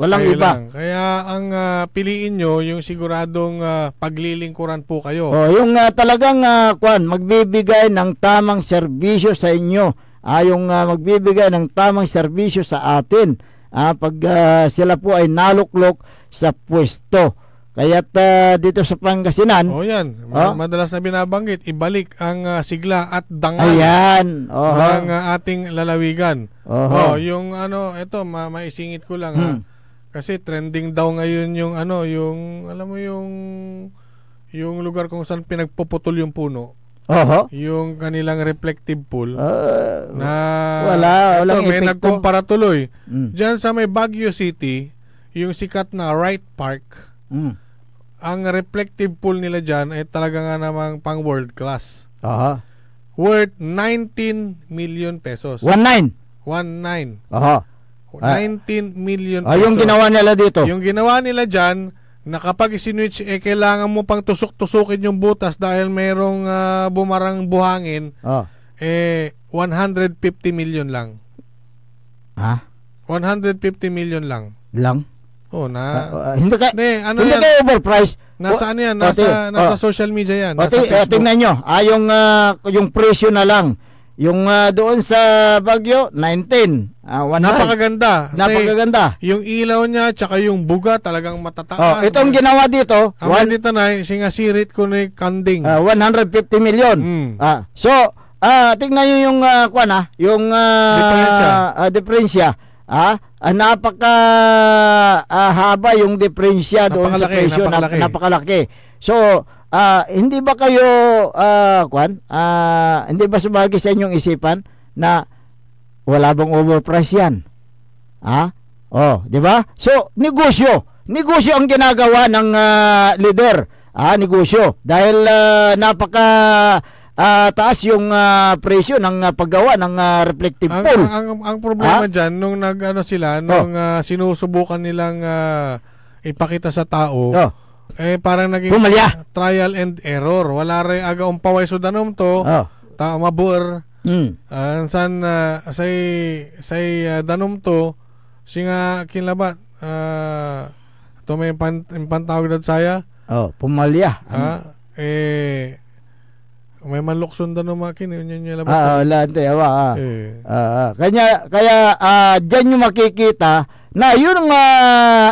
walang iba. Kaya ang piliin nyo yung siguradong paglilingkuran po kayo. Yung talagang magbibigay ng tamang serbisyo sa inyo, yung magbibigay ng tamang serbisyo sa atin pag sila po ay naluklok sa pwesto. Kaya't dito sa Pangasinan, yan, madalas na binabanggit, ibalik ang sigla at dangal ng ating lalawigan. Yung ito maisingit ko lang kasi trending daw ngayon yung alam mo yung lugar kung saan pinagpuputol yung puno. Yung kanilang reflective pool na walang may nagkumpara tuloy. Diyan sa may Baguio City, yung sikat na Wright Park, ang reflective pool nila dyan ay talaga nga namang pang world class. Worth 19 million pesos. 19? 19 million pesos. Yung ginawa nila dito? Yung ginawa nila dyan, na kapag isinwitch, kailangan mo pang tusok-tusukin yung butas dahil mayroong bumarang buhangin, 150 million lang. 150 million lang. Hindi kayo overpriced. Nasa yan? Nasa social media yan. Nasa Facebook. Tingnan nyo, yung presyo na lang. Yung doon sa Baguio, 19. Napakaganda. Yung ilaw niya, tsaka yung buga, talagang matataas. Itong ginawa dito, dito na, singasirit ko na yung kanding. 150 million. So, tingnan nyo yung, yung diferensya. napaka haba yung diferensya doon sa presyo, napakalaki. So, hindi ba kayo hindi ba sumagi sa inyong isipan na wala bang overprice yan? Di ba? So, negosyo ang ginagawa ng leader. Negosyo dahil napaka taas yung presyo ng paggawa ng reflective pool. Ang problema diyan nung nung sinusubukan nilang ipakita sa tao, parang naging trial and error. Wala rin aga umpaway so danom to. Mabur. San say danom to singa kinlabat to may pantawag dat saya. Pumalya. May manlukson danom makin yun labat. Wala ante kaya diyan yung makikita na yun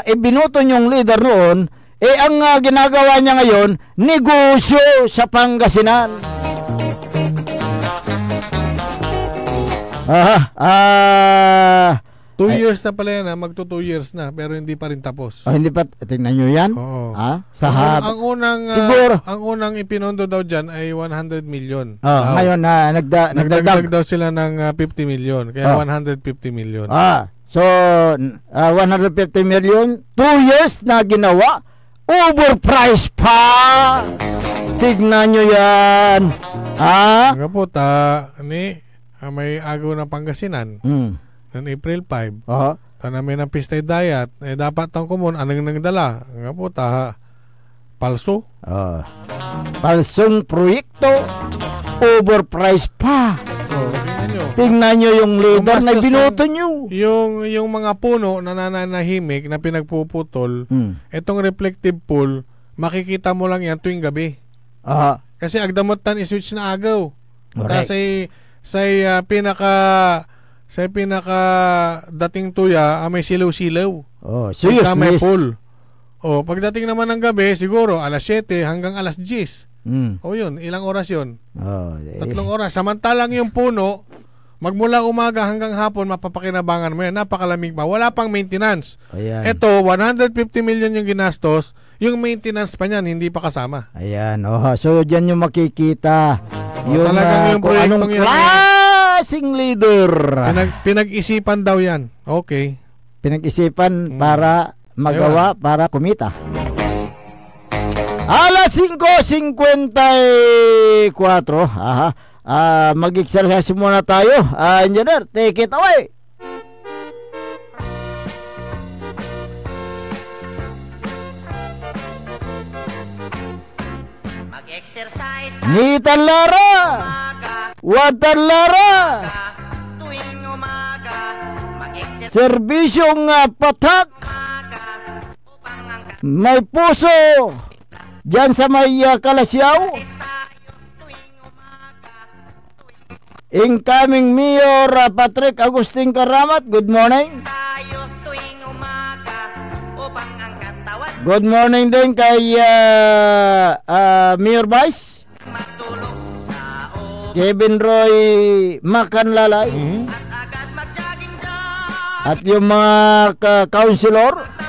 ibinuto yung leader noon, ang ginagawa niya ngayon, negosyo sa Pangasinan. 2 years na pala yan, magto 2 years na, pero hindi pa rin tapos. Hindi pa, tingnan nyo yan? Ang unang siguro ang unang ipinondo daw dyan ay 100 million. Ngayon nagdagdag daw sila ng 50 million, kaya 150 million. So 150 million, 2 years na ginawa, overpriced pa. Tignan nyo yan. Nga po may agaw na Pangasinan. Noong April 5, namin ng Pistay Dayat, dapat ang kumun, anong nagdala? Nga po, palso. Palsong proyekto, overpriced pa. Tingnan nyo yung leader na binuto nyo. Yung mga puno na nananahimik na pinagpuputol, itong reflective pool, makikita mo lang yan tuwing gabi. Kasi agdamotan iswitch na agaw. Kasi sa pinaka dating tuya, may silaw-silaw. Serious. May pool. Pagdating naman ng gabi, siguro alas 7 hanggang alas 10. Yun, ilang oras yun? 3 oras. Samantalang yung puno, magmula umaga hanggang hapon, mapapakinabangan mo yan. Napakalamig pa. Wala pang maintenance. Ito, 150 million yung ginastos. Yung maintenance pa niyan, hindi pa kasama. So, dyan yung makikita. Yung talagang yung proyektong yan. Klaseng leader. Pinag-isipan daw yan. Okay. Pinag-isipan para magawa, para kumita. Alas 5:54. Mag-exercise muna tayo. Engineer, take it away. Mag-exercise Nitan Lara, Watan Lara, tuwing umaga. serbisyong patak, may puso dyan sa may Kalasyaw. Incoming Mayor Patrick Agustin Karamat, good morning. Good morning din kay Mayor Vice Kevin Roy Makanlalay, at yung mga councilor.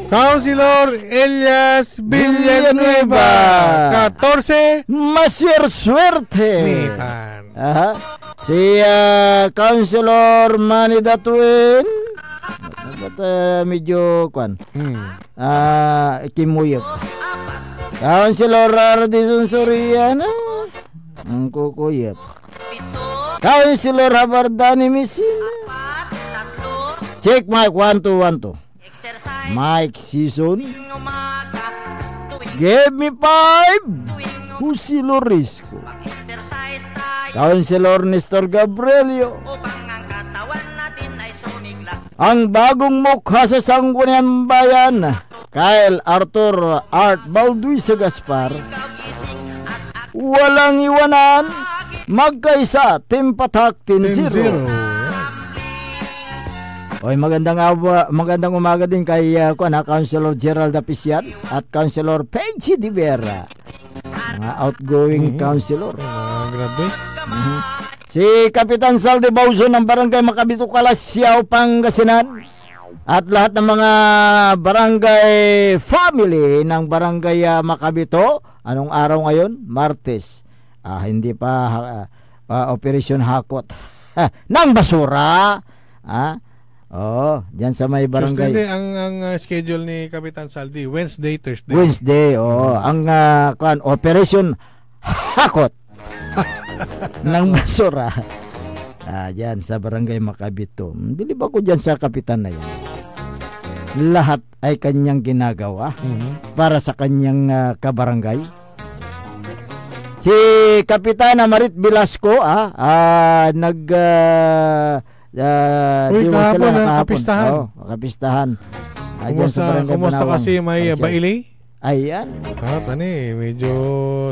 Councilor Elias Villanueva 14 Masier Suerte. Si Councilor Manny Datuin, medyo kimuyok. Councilor Ardison Soriano, ang kukuyap. Councilor Habardani Misin. Check mic 1 2 1 2. Mike Season. Give me 5. Councilor Risco. Councilor Nestor Gabrielio. Ang bagong mukha sa Sangguniang Bayan, Kyle Arthur Art Balduisa Gaspar. Walang iwanan, magkaisa, Team Patak 10-0. Magandang umaga din kay Councilor Gerald Apician at Councilor Paige Di Vera, mga outgoing councilor. Grabe. Si Kapitan Saldi Bauzo ng Barangay Makabito, Kalasyaw, Pangasinan. At lahat ng mga barangay family ng Barangay Makabito. Anong araw ngayon? Martes. Hindi pa Operation Hakot. Nang basura. Diyan sa may barangay. Tuesday, ang schedule ni Kapitan Saldi, Wednesday, Thursday. Wednesday, ang Operation Hakot ng basura. Diyan sa barangay Makabito. Bilib ako diyan sa kapitan na yan. Lahat ay kanyang ginagawa para sa kanyang kabarangay. Si Kapitana Marit Velasco kahapon kapistahan. Kapistahan. Kumusta kasi may bailey? Ayan. Medyo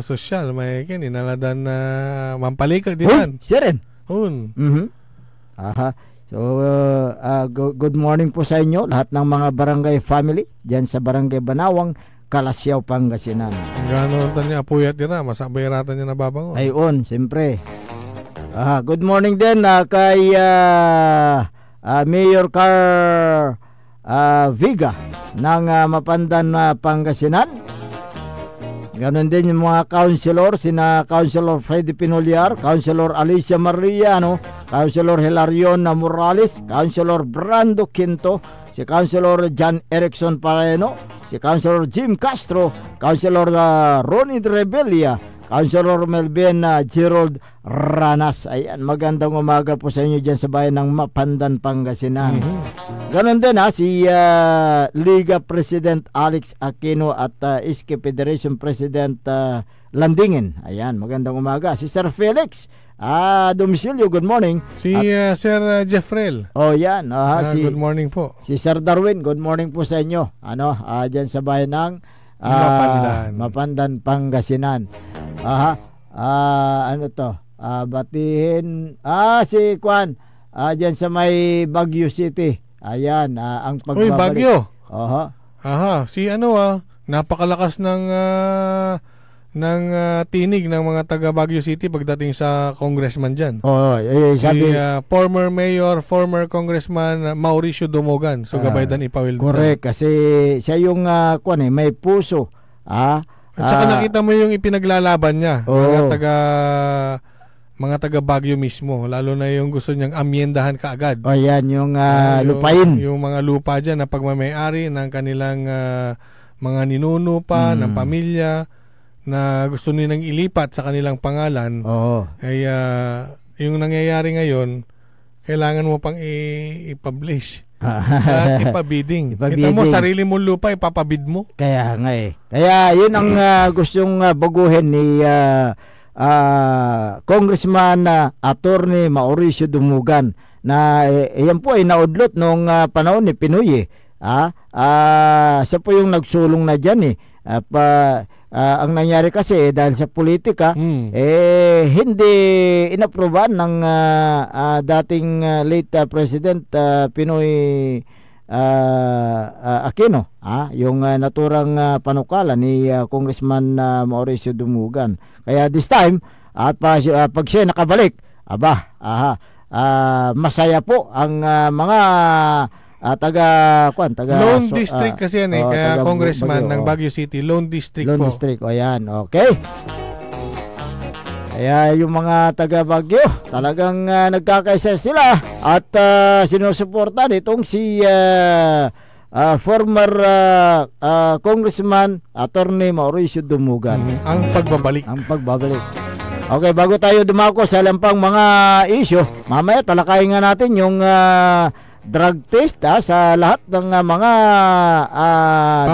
social. May inaladan na mampalikat din. Siren. So, good morning po sa inyo, lahat ng mga barangay family dyan sa Barangay Banawang, Kalasyaw, Pangasinan. Gano'n niya apuyat nila, masabay rata niya nababangon. Ayon, siyempre. Good morning din kay Mayor Car Viga ng Mapandan, Pangasinan. Ganon din yung mga councilor, sina Councilor Freddy Pinolyar, Councilor Alicia Mariano, Councilor Hilarion Morales, Councilor Brando Quinto, si Councilor John Erickson Pareno, si Councilor Jim Castro, Councilor Ronnie Rebella, Councilor Melvin Gerald Ranas. Ayan, magandang umaga po sa inyo dyan sa bayan ng Mapandan, Pangasinan. Ganon din si Liga President Alex Aquino at Iski Federation President Landingin. Ayan, magandang umaga. Si Sir Felix Domicilio, good morning. Si Sir Jeffrel. Yan. Good morning po. Si Sir Darwin, good morning po sa inyo. Dyan sa bayan ng Mapandan, Pangasinan. Batihin si Kwan dyan sa may Baguio City. Ayan, ang pagbabalik. Baguio. Si napakalakas ng tinig ng mga taga Baguio City pagdating sa congressman dyan. Former mayor, former congressman Mauricio Dumogan. So gabaydan ipawil. Correct, kasi siya yung may puso. At saka nakita mo yung ipinaglalaban niya. Mga taga Baguio mismo, lalo na yung gusto niyang amyendahan kaagad. Yan yung lupain. Yung mga lupa dyan na pagmamayari ng kanilang mga ninuno pa, ng pamilya, na gusto nilang ilipat sa kanilang pangalan. Kaya yung nangyayari ngayon, kailangan mo pang i-publish. Ipabidding. Kita mo, sarili mong lupa, ipapabid mo. Kaya nga Kaya yun ang gustong baguhin ni Congressman Attorney Mauricio Dumugan na yan po ay naudlot nung panahon ni Pinoy. Siya po yung nagsulong na dyan ang nangyari kasi dahil sa politika hindi inaproban ng dating late President Pinoy Aquino yung naturang panukala ni Congressman Mauricio Dumugan. Kaya this time at pag siya nakabalik, masaya po ang mga taga Lone District kasi yan kaya congressman ng Baguio City, Lone District Lone po. District, ayan, okay. Kaya yung mga taga Baguio talagang nagkakaisa sila at sinusuportan itong si former Congressman Attorney Mauricio Dumugan. Ang pagbabalik. Okay, bago tayo dumako sa lampang mga issue, mamaya talakayin nga natin yung drug test sa lahat ng mga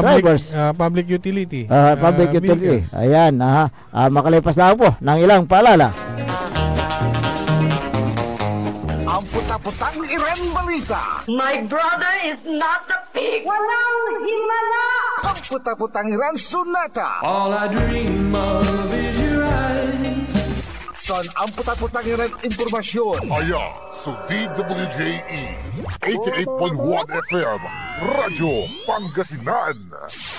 drivers. Public utility. Public utility. Ayan, makalipas na po ng ilang paalala. Ang puta-putang Iren Balita. My brother is not a pig. Walang himala. Ang puta-putang Iren Sunata. All I dream of is your eyes. Son, ang puta-putang Iren Impormasyon. Sa DWJE 88.1 FM Radyo Pangasinan.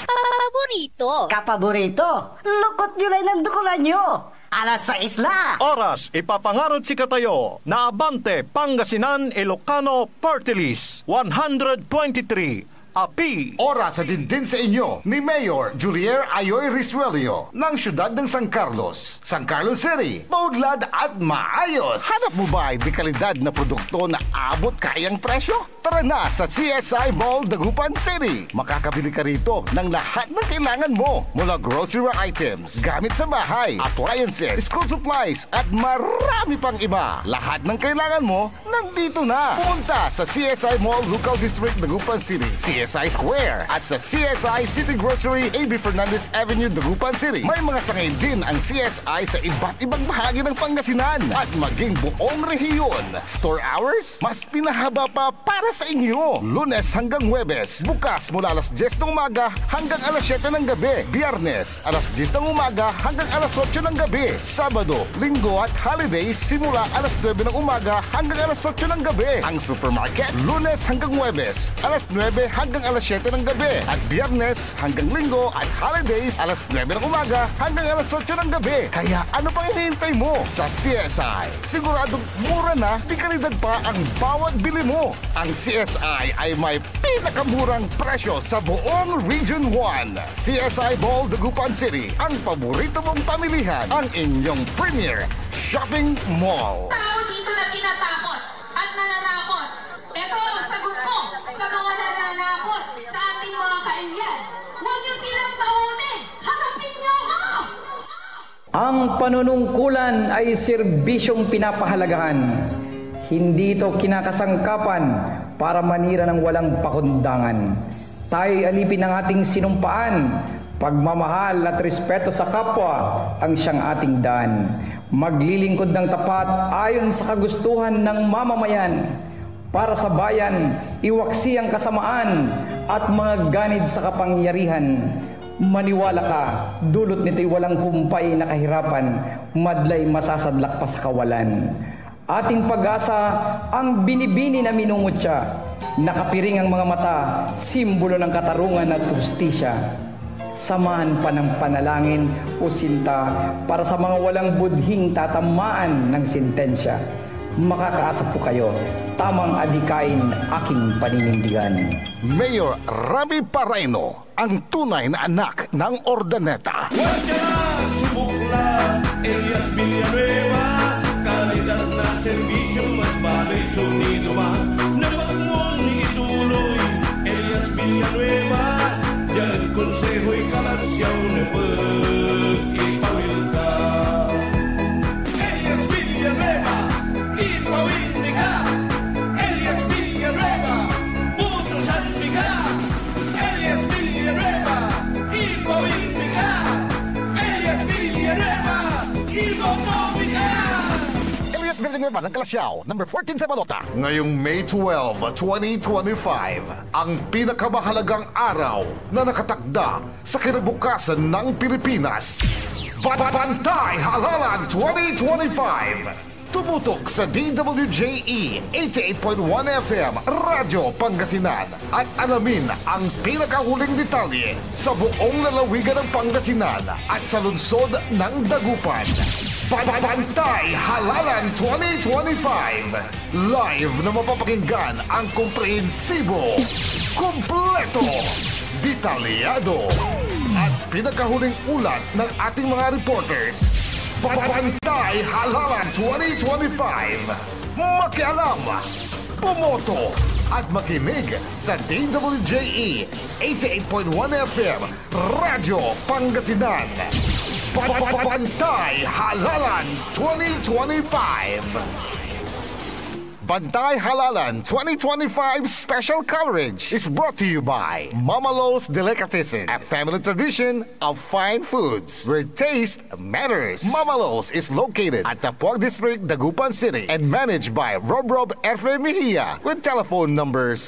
Paborito. Kapaborito. Lukot nyo lang ng dukulan nyo. 6 na. Oras, ipapangarod si Katayo na Abante, Pangasinan, Ilocano, Party List 123. Api. Oras sa din sa inyo ni Mayor Julier Ayoy Risuelio ng siyudad ng San Carlos, San Carlos City. Maudlad at maayos. Hanap mo ba ay dekalidad na produkto na abot kayang presyo? Tara na sa CSI Mall, Dagupan City. Makakabili ka rito ng lahat ng kailangan mo mula grocery items, gamit sa bahay, appliances, school supplies at marami pang iba. Lahat ng kailangan mo nandito na. Pumunta sa CSI Mall, Lucao District, Dagupan City, CSI Square at sa CSI City Grocery, A.B. Fernandez Avenue, Dagupan City. May mga sangay din ang CSI sa iba't ibang bahagi ng Pangasinan at maging buong rehiyon. Store hours, mas pinahaba pa para sa inyo. Lunes hanggang Huwebes, bukas mula alas 10 ng umaga hanggang alas 7 ng gabi. Biyernes, alas 10 ng umaga hanggang alas 8 ng gabi. Sabado, Linggo at holidays, simula alas 9 ng umaga hanggang alas 8 ng gabi. Ang supermarket, Lunes hanggang Huwebes, alas 9 hanggang alas 7 ng gabi. At Biyernes hanggang Linggo at holidays, alas 9 ng umaga hanggang alas 8 ng gabi. Kaya ano pang hinihintay mo? Sa CSI, siguradong mura na, di kalidad pa ang bawat bili mo. Ang CSI ay may pinakamurang presyo sa buong Region 1. CSI Mall, Dagupan City, ang paborito mong pamilihan, ang inyong premier shopping mall. Tao dito na tinatakot at nananakot. Ito ang sagot ko sa mga nananakot sa ating mga kaingyan. Huwag niyo silang takutin! Harapin niyo ako! Ang panunungkulan ay serbisyong pinapahalagahan. Hindi ito kinakasangkapan para manira ng walang pakundangan. Tayo'y alipin ng ating sinumpaan. Pagmamahal at respeto sa kapwa ang siyang ating daan. Maglilingkod ng tapat ayon sa kagustuhan ng mamamayan. Para sa bayan, iwaksi ang kasamaan at mga ganid sa kapangyarihan. Maniwala ka, dulot nito'y walang humpay na kahirapan, madlay masasadlak pa sa kawalan. Ating pag-asa ang binibini na minumutya, nakapiring ang mga mata, simbolo ng katarungan at hustisya. Samahan pa ng panalangin o sinta para sa mga walang budhing tatamaan ng sentensya. Makakaasa po kayo, tamang adikain aking paninindigan. Mayor Rami Pareno, ang tunay na anak ng Ordaneta. Subukla, Elias Villanueva, kalidad na serbisyo, magbalay sunido ba? Napagmon ituloy, Elias Villanueva, yan konseho'y kalasyaw na pag-ipawil ka. Elias Villanueva, ipawil mi ka. Elias Villanueva, putusan mi ka. Elias Villanueva, ipawil mi ka. Elias Villanueva, iboto mi ka. Elias Villanueva ng Kalasyaw, number 14 sa Balota. Ngayong May 12, 2025, ang pinakamahalagang araw na nakatakda sa kinabukasan ng Pilipinas. Bantay Halalan 2025. Tumutok sa DWJE 88.1 FM Radyo Pangasinan at alamin ang pinakahuling detalye sa buong lalawigan ng Pangasinan at sa lungsod ng Dagupan. Bantay Halalan 2025. Live na mapapakinggan ang komprehensibo, kumpleto, detalyado at pinakahuling ulat ng ating mga reporters. Bantay Halalan 2025. Makialam, pumoto at makinig sa DWJE 88.1 FM Radyo Pangasinan. Bantay Halalan 2025. Bantay Halalan 2025 special coverage is brought to you by Mama Lo's Delicatessen, a family tradition of fine foods where taste matters. Mama Lo's is located at Tapuag District, Dagupan City and managed by Rob F. Mejia with telephone numbers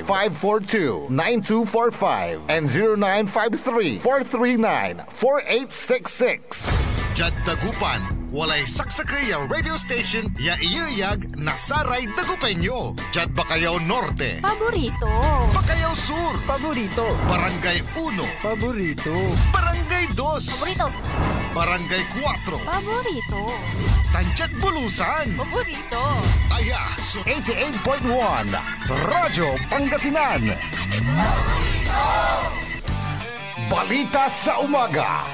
0965-542-9245 and 0953-439-4866. Jad Dagupan, walay saksakaya radio station ya iyayag nasaray Dagupenyo. Jad Bacayao Norte, Paborito. Bacayao Sur, Paborito. Barangay 1, Paborito. Barangay 2, Paborito. Barangay 4, Paborito. Tanchat Bulusan, Paborito. Aya, 88.1 Radyo Pangasinan. Balita sa umaga.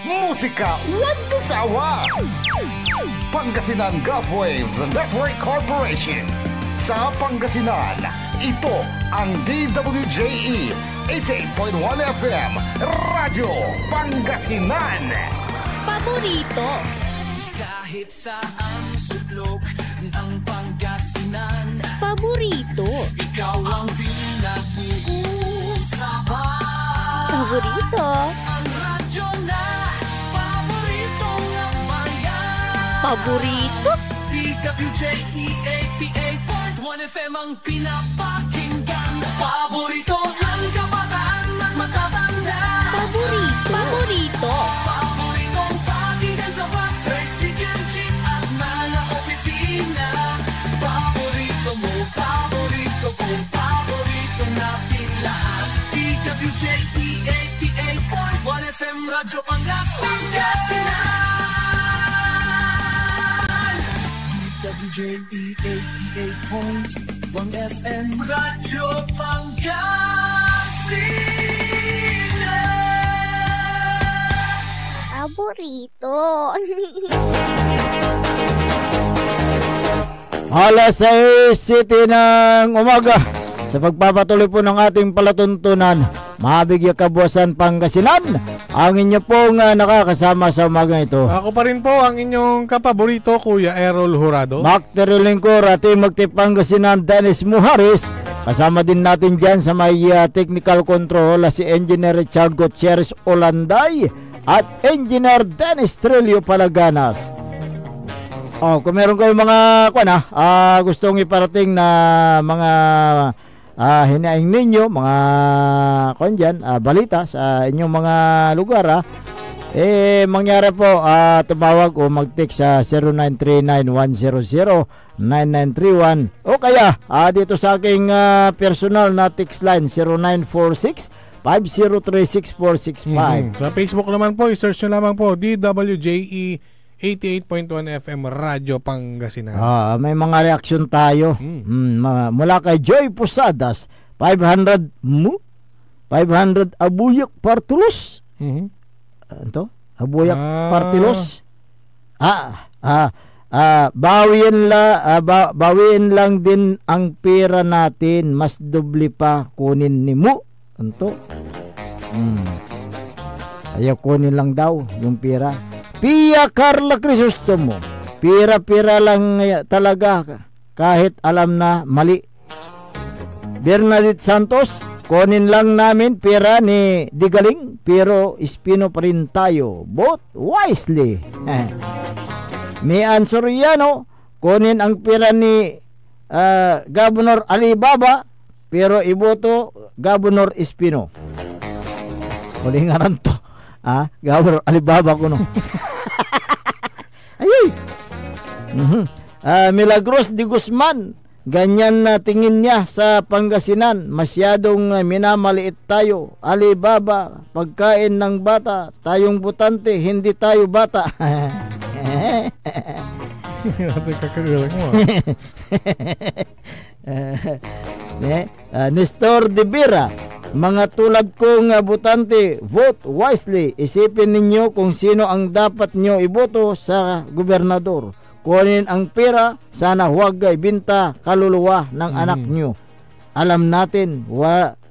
Musika walang sawa. Pangasinan Gulf Waves Network Corporation. Sa Pangasinan, ito ang DWJE 88.1 FM Radyo Pangasinan. Paborito. Kahit saan sulok ng Pangasinan, Paborito. ikaw ang pinag-uusapan. Paborito. Ang radyo na paborito ng bayan. Paborito. DWJE 88.1 FM ang pinapakinggan. Paborito ng kabataan at matatanda. Paborito. Paborito. Paboritong pakinggan sa bus, tricycle, jeep at mga opisina. Paborito mo, paborito ko, paborito natin lahat. DWJE 88.1 FM Radyo Pangasinan. DWJE 88.1 FM Radyo Pangasinan. Paborito. Alas 6:00 ng umaga. Sa pagpapatuloy po ng ating palatuntunan, Mahabig Kabuasan Pangasinan, ang inyo pong nakakasama sa umaga ito. Ako pa rin po ang inyong kapaborito, Kuya Errol Jurado. Bakter Lingkor, Ate Magti Pangasinan, Dennis Muharis. Kasama din natin dyan sa may technical control si Engineer Richard Gutierrez Olanday at Engineer Dennis Trillo Palaganas. Kung meron kayong mga gustong iparating na mga hinaing ninyo, mga balita sa inyong mga lugar, mangyari po, tumawag o mag-text sa 0939-100-9931 o kaya dito sa aking personal na text line 0946-5036465. Sa Facebook naman po, i-search nyo lamang po DWJE 88.1 FM Radyo Pangasinan. May mga reaksyon tayo. Mula kay Joy Posadas, 500 Abuyak Partulos. Ito? Abuyak Partulos. Bawiin lang din ang pera natin, mas doble pa kunin ni mo. Ito? Ayaw kunin lang daw yung pera. Pia Carla Crisostomo, pira-pira lang talaga kahit alam na mali. Bernadette Santos, kunin lang namin pira ni Digaling pero Espino pa rin tayo. Vote wisely. Mian Soriano, kunin ang pira ni Governor Alibaba pero iboto Governor Espino. Kulingaran to. Governor Alibaba ko no. Ayun. Milagros de Guzman, ganyan na tingin niya sa Pangasinan, masyadong minamaliit tayo. Alibaba, pagkain ng bata, tayong butante, hindi tayo bata. Kakagaling mo. Nestor de Vera, mga tulad kong butante, vote wisely. Isipin ninyo kung sino ang dapat nyo iboto sa gobernador. Kunin ang pera, sana huwag ibinta kaluluwa ng anak nyo. Alam natin,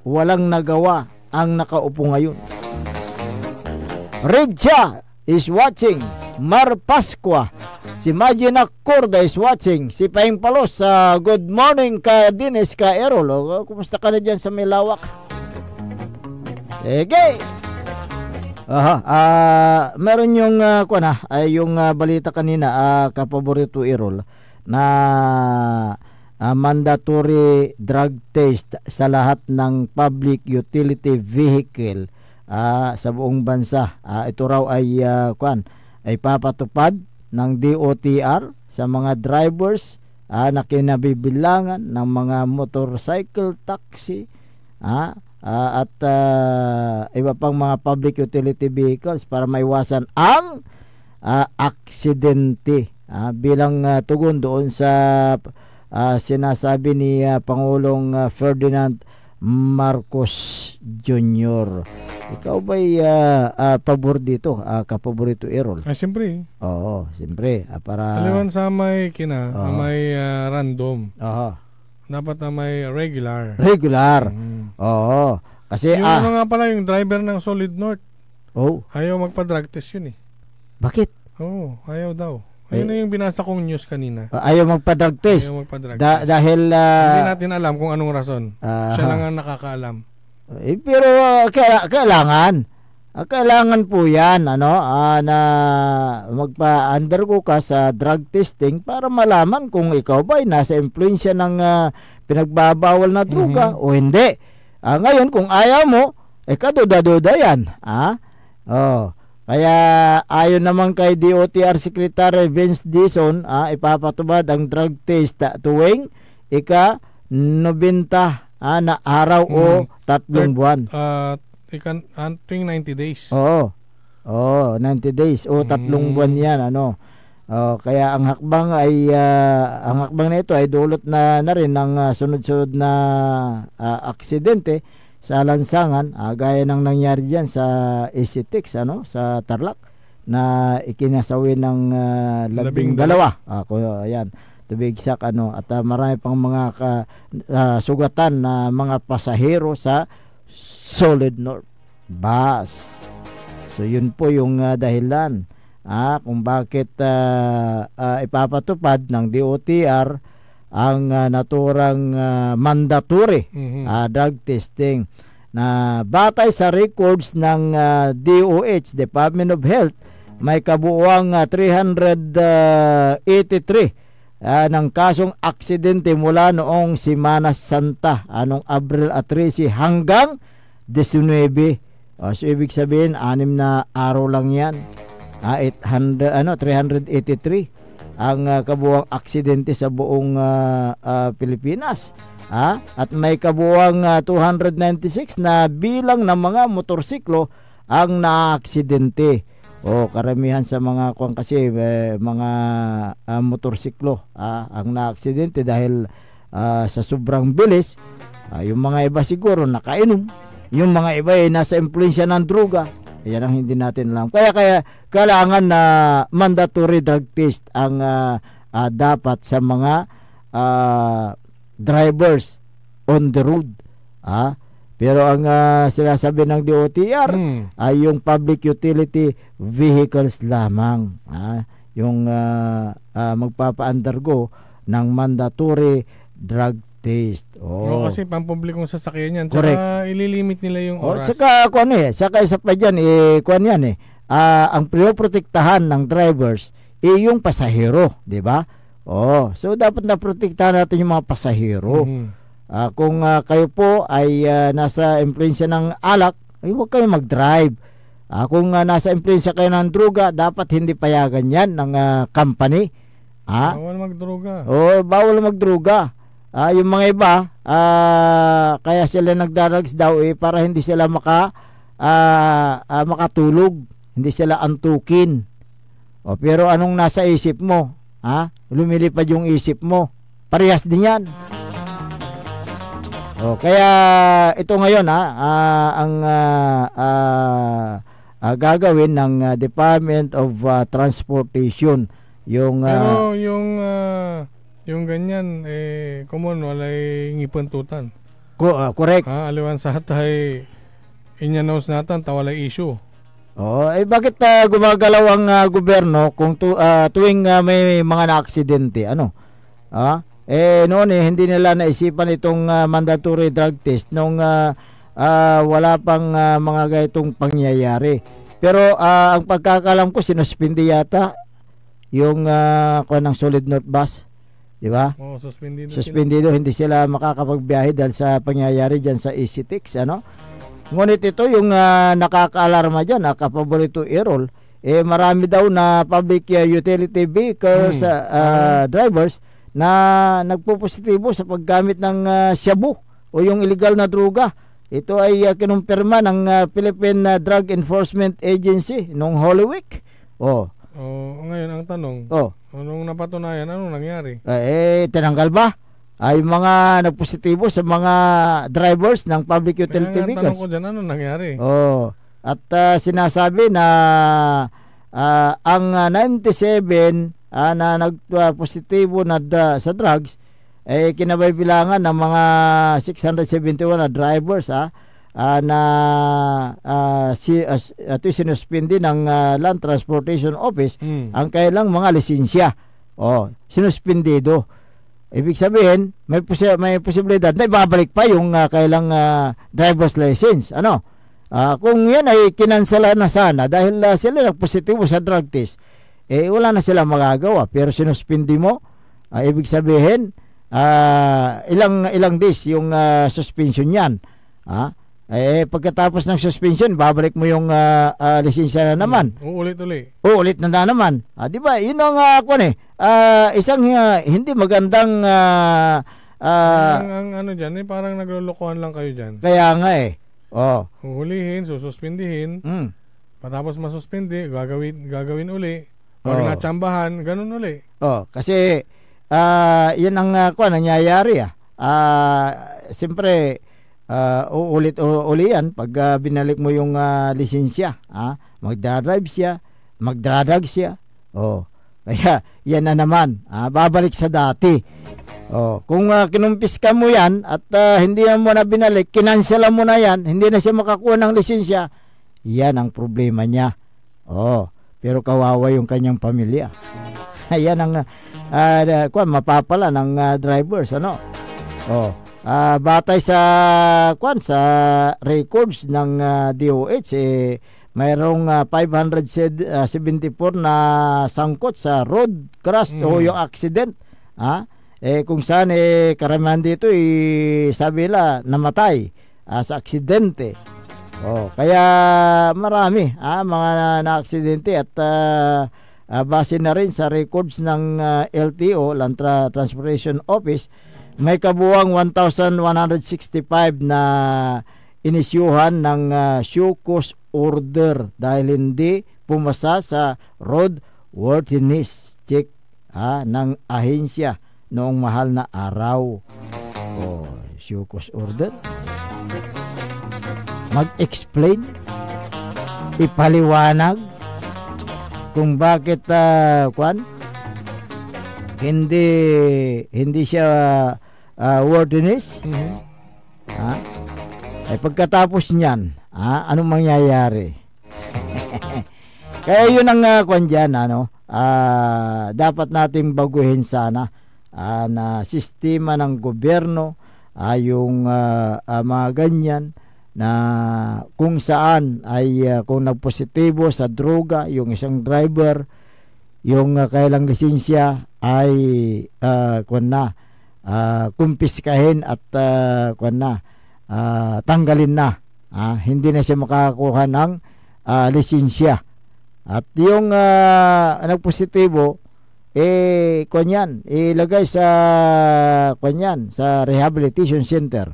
walang nagawa ang nakaupo ngayon. Ribcha is watching. Mar Pasqua, si Magina Corda is watching. Si Paing Palos, good morning ka Dines ka Erol. Kumusta ka na dyan sa may lawak? Sige. Meron yung yung balita kanina, kapaborito Erol, na mandatory drug test sa lahat ng public utility vehicle sa buong bansa. Ito raw ay papatupad ng DOTR sa mga drivers na kinabibilangan ng mga motorcycle taxi at iba pang mga public utility vehicles para maiwasan ang aksidente, bilang tugon doon sa sinasabi ni Pangulong Ferdinand Marcos Jr. Ikaw ba'y pabor dito, kapaborito Errol? Siyempre. Oo, siyempre. Para aliwan sa may may random. Dapat na may regular. Oo. Kasi yung nga pala yung driver ng Solid North. Ayaw magpa-drug test yun eh. Bakit? Oo, ayaw daw. Ayun na yung binasa kong news kanina. Ayaw magpa-drug test. Dahil hindi natin alam kung anong rason. Siya lang ang nakakaalam. Pero kailangan po yan na magpa-undergo ka sa drug testing para malaman kung ikaw ba ay nasa impluensya ng pinagbabawal na droga o hindi. Ngayon kung ayaw mo, kaduda-duda yan. Kaya ayon naman kay DOTR Secretary Vince Dizon, ipapatubad ang drug test tuwing ika-90 na araw o 3 buwan. Tuwing 90 days. Oo, 90 days o 3 buwan yan. Kaya ang hakbang na ito ay dulot na rin ng sunod-sunod na aksidente sa lansangan, gaya ng nangyari diyan sa ECTX sa Tarlac na ikinasawi ng 12. Ayan, to be exact, at marami pang mga sugatan na mga pasahero sa Solid North Bus. So yun po yung dahilan kung bakit ipapatupad ng DOTR ang naturang mandatory drug testing na batay sa records ng DOH, Department of Health, may kabuuang 383 ng kasong aksidente mula noong Semana Santa, anong Abril 13 hanggang 19. So ibig sabihin 6 na araw lang yan. 383 ang kabuuang aksidente sa buong Pilipinas. At may kabuuang 296 na bilang ng mga motorsiklo ang naaksidente. Karamihan sa mga kasi mga motorsiklo ang naaksidente dahil sa sobrang bilis. Yung mga iba siguro nakainom, yung mga iba ay nasa impluensya ng droga. Yan ang hindi natin alam. Kaya kailangan na mandatory drug test ang dapat sa mga drivers on the road. Pero ang sinasabi ng DOTR ay yung public utility vehicles lamang. Yung magpapa-undergo ng mandatory drug test. Kasi pampublikong sasakyan yan. Correct. Saka ililimit nila yung oras. Saka isa pa dyan, ang pinoprotektahan ng drivers yung pasahero, di ba? So dapat na protektahan natin yung mga pasahero. Kung kayo po ay nasa impluensya ng alak, ay huwag kayo mag-drive. Kung nasa impluensya kayo ng droga, dapat hindi payagan yan ng company. Bawal magdroga. Bawal magdroga. Yung mga iba, kaya sila nagdarags daw para hindi sila makatulog, hindi sila antukin. Pero anong nasa isip mo? Lumilipad yung isip mo. Parehas din yan. Kaya ito ngayon ang gagawin ng Department of Transportation yung pero yung ganyan common walay ngipuntutan. Correct. Aliwan sa hatay in-announce natin tawalay issue. Bakit gumagalaw ang gobyerno kung tuwing may mga na-aksidente? Noon hindi nila naisipan itong mandatory drug test nung wala pang mga ganitong pangyayari. Pero ang pagkakalam ko sinuspindi yata yung ng Solid North Bus, di ba? Suspendido, hindi sila makakapagbiyahe dahil sa pangyayari diyan sa ECTX, Ngunit ito yung nakakaalarma diyan, kapaborito Errol, marami daw na public utility vehicles drivers na nagpo-positibo sa paggamit ng shabu o yung illegal na droga ito ay kinumpirma ng Philippine Drug Enforcement Agency nung Holy Week. Ngayon ang tanong, anong napatunayan, anong nangyari? Tinanggal ba ay mga nagpositibo sa mga drivers ng public utility vehicles? Tanong ko dyan, anong nangyari? At sinasabi na ang 97 na nagpositibo na sa drugs ay kinabay bilangan ng mga 671 na drivers na sinuspindi ng Land Transportation Office ang kailang mga lisensya. Sinuspindido. Ibig sabihin, may posibilidad na ibabalik pa yung kailang driver's license. Kung yan ay kinansala na sana dahil sila nagpositibo sa drug test, wala na sila magagawa. Pero sinuspindi mo, ibig sabihin, ilang days yung suspension yan. Pagkatapos ng suspension, babalik mo yung lisensya na naman. Uulit na naman. Di ba? Yun ang isang hindi magandang ang ano dyan, parang naglulukuhan lang kayo dyan. Kaya nga huhulihin, sususpindihin, patapos masuspindi, gagawin uli, pag natsambahan, ganun uli. Kasi yan ang nangyayari. Siyempre, uulit-uli yan pag binalik mo yung lisensya. Magdadrive siya, magdradag siya. Kaya yan na naman, babalik sa dati. Kung kinumpis ka mo yan at hindi mo na binalik, kinansela mo na yan, hindi na siya makakuha ng lisensya, yan ang problema niya. Pero kawawa yung kanyang pamilya. Yan ang mapapala ng drivers. Batay sa records ng DOH, mayroong 574 na sangkot sa road crash o yung accident. Kung saan karamihan dito sabi nila namatay sa aksidente. Kaya marami mga na-aksidente at base na rin sa records ng LTO, Land Transportation Office, may kabuwang 1,165 na inisyuhan ng show cause order dahil hindi pumasa sa road worthiness check ng ahensya noong mahal na araw. Show cause order. Mag-explain, ipaliwanag kung bakit hindi siya worthiness. Pagkatapos niyan, anong mangyayari? Kaya yun ang dyan, dapat nating baguhin sana na sistema ng gobyerno, yung mga ganyan na kung saan ay kung nagpositibo sa droga yung isang driver, yung kailang lisensya ay kumpiskahin at tanggalin na. Hindi na siya makakuha ng lisensya. At yung nagpositibo ilagay sa sa rehabilitation center.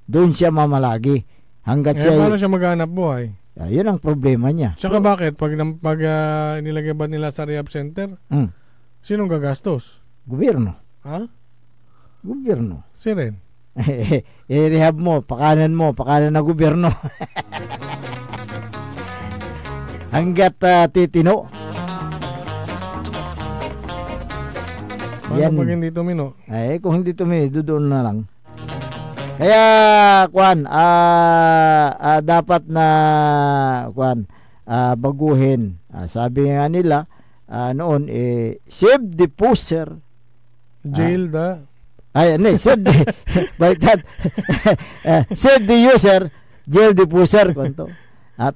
Doon siya mamalagi hanggat siya paano siya maghanap buhay? Yun ang problema niya. Saka bakit pag nilagay ba nila sa rehab center? Sinong gagastos? Gobyerno. Gobyerno. Si rin. I-rehab mo, pakanan na gobyerno. Hanggat titino. Paano pag hindi tumino? Kung hindi tumino, doon na lang. Kaya dapat na baguhin. Sabi nga nila noon save the pusher, jail the save the baliktad. Save the user, jail the pusher konto.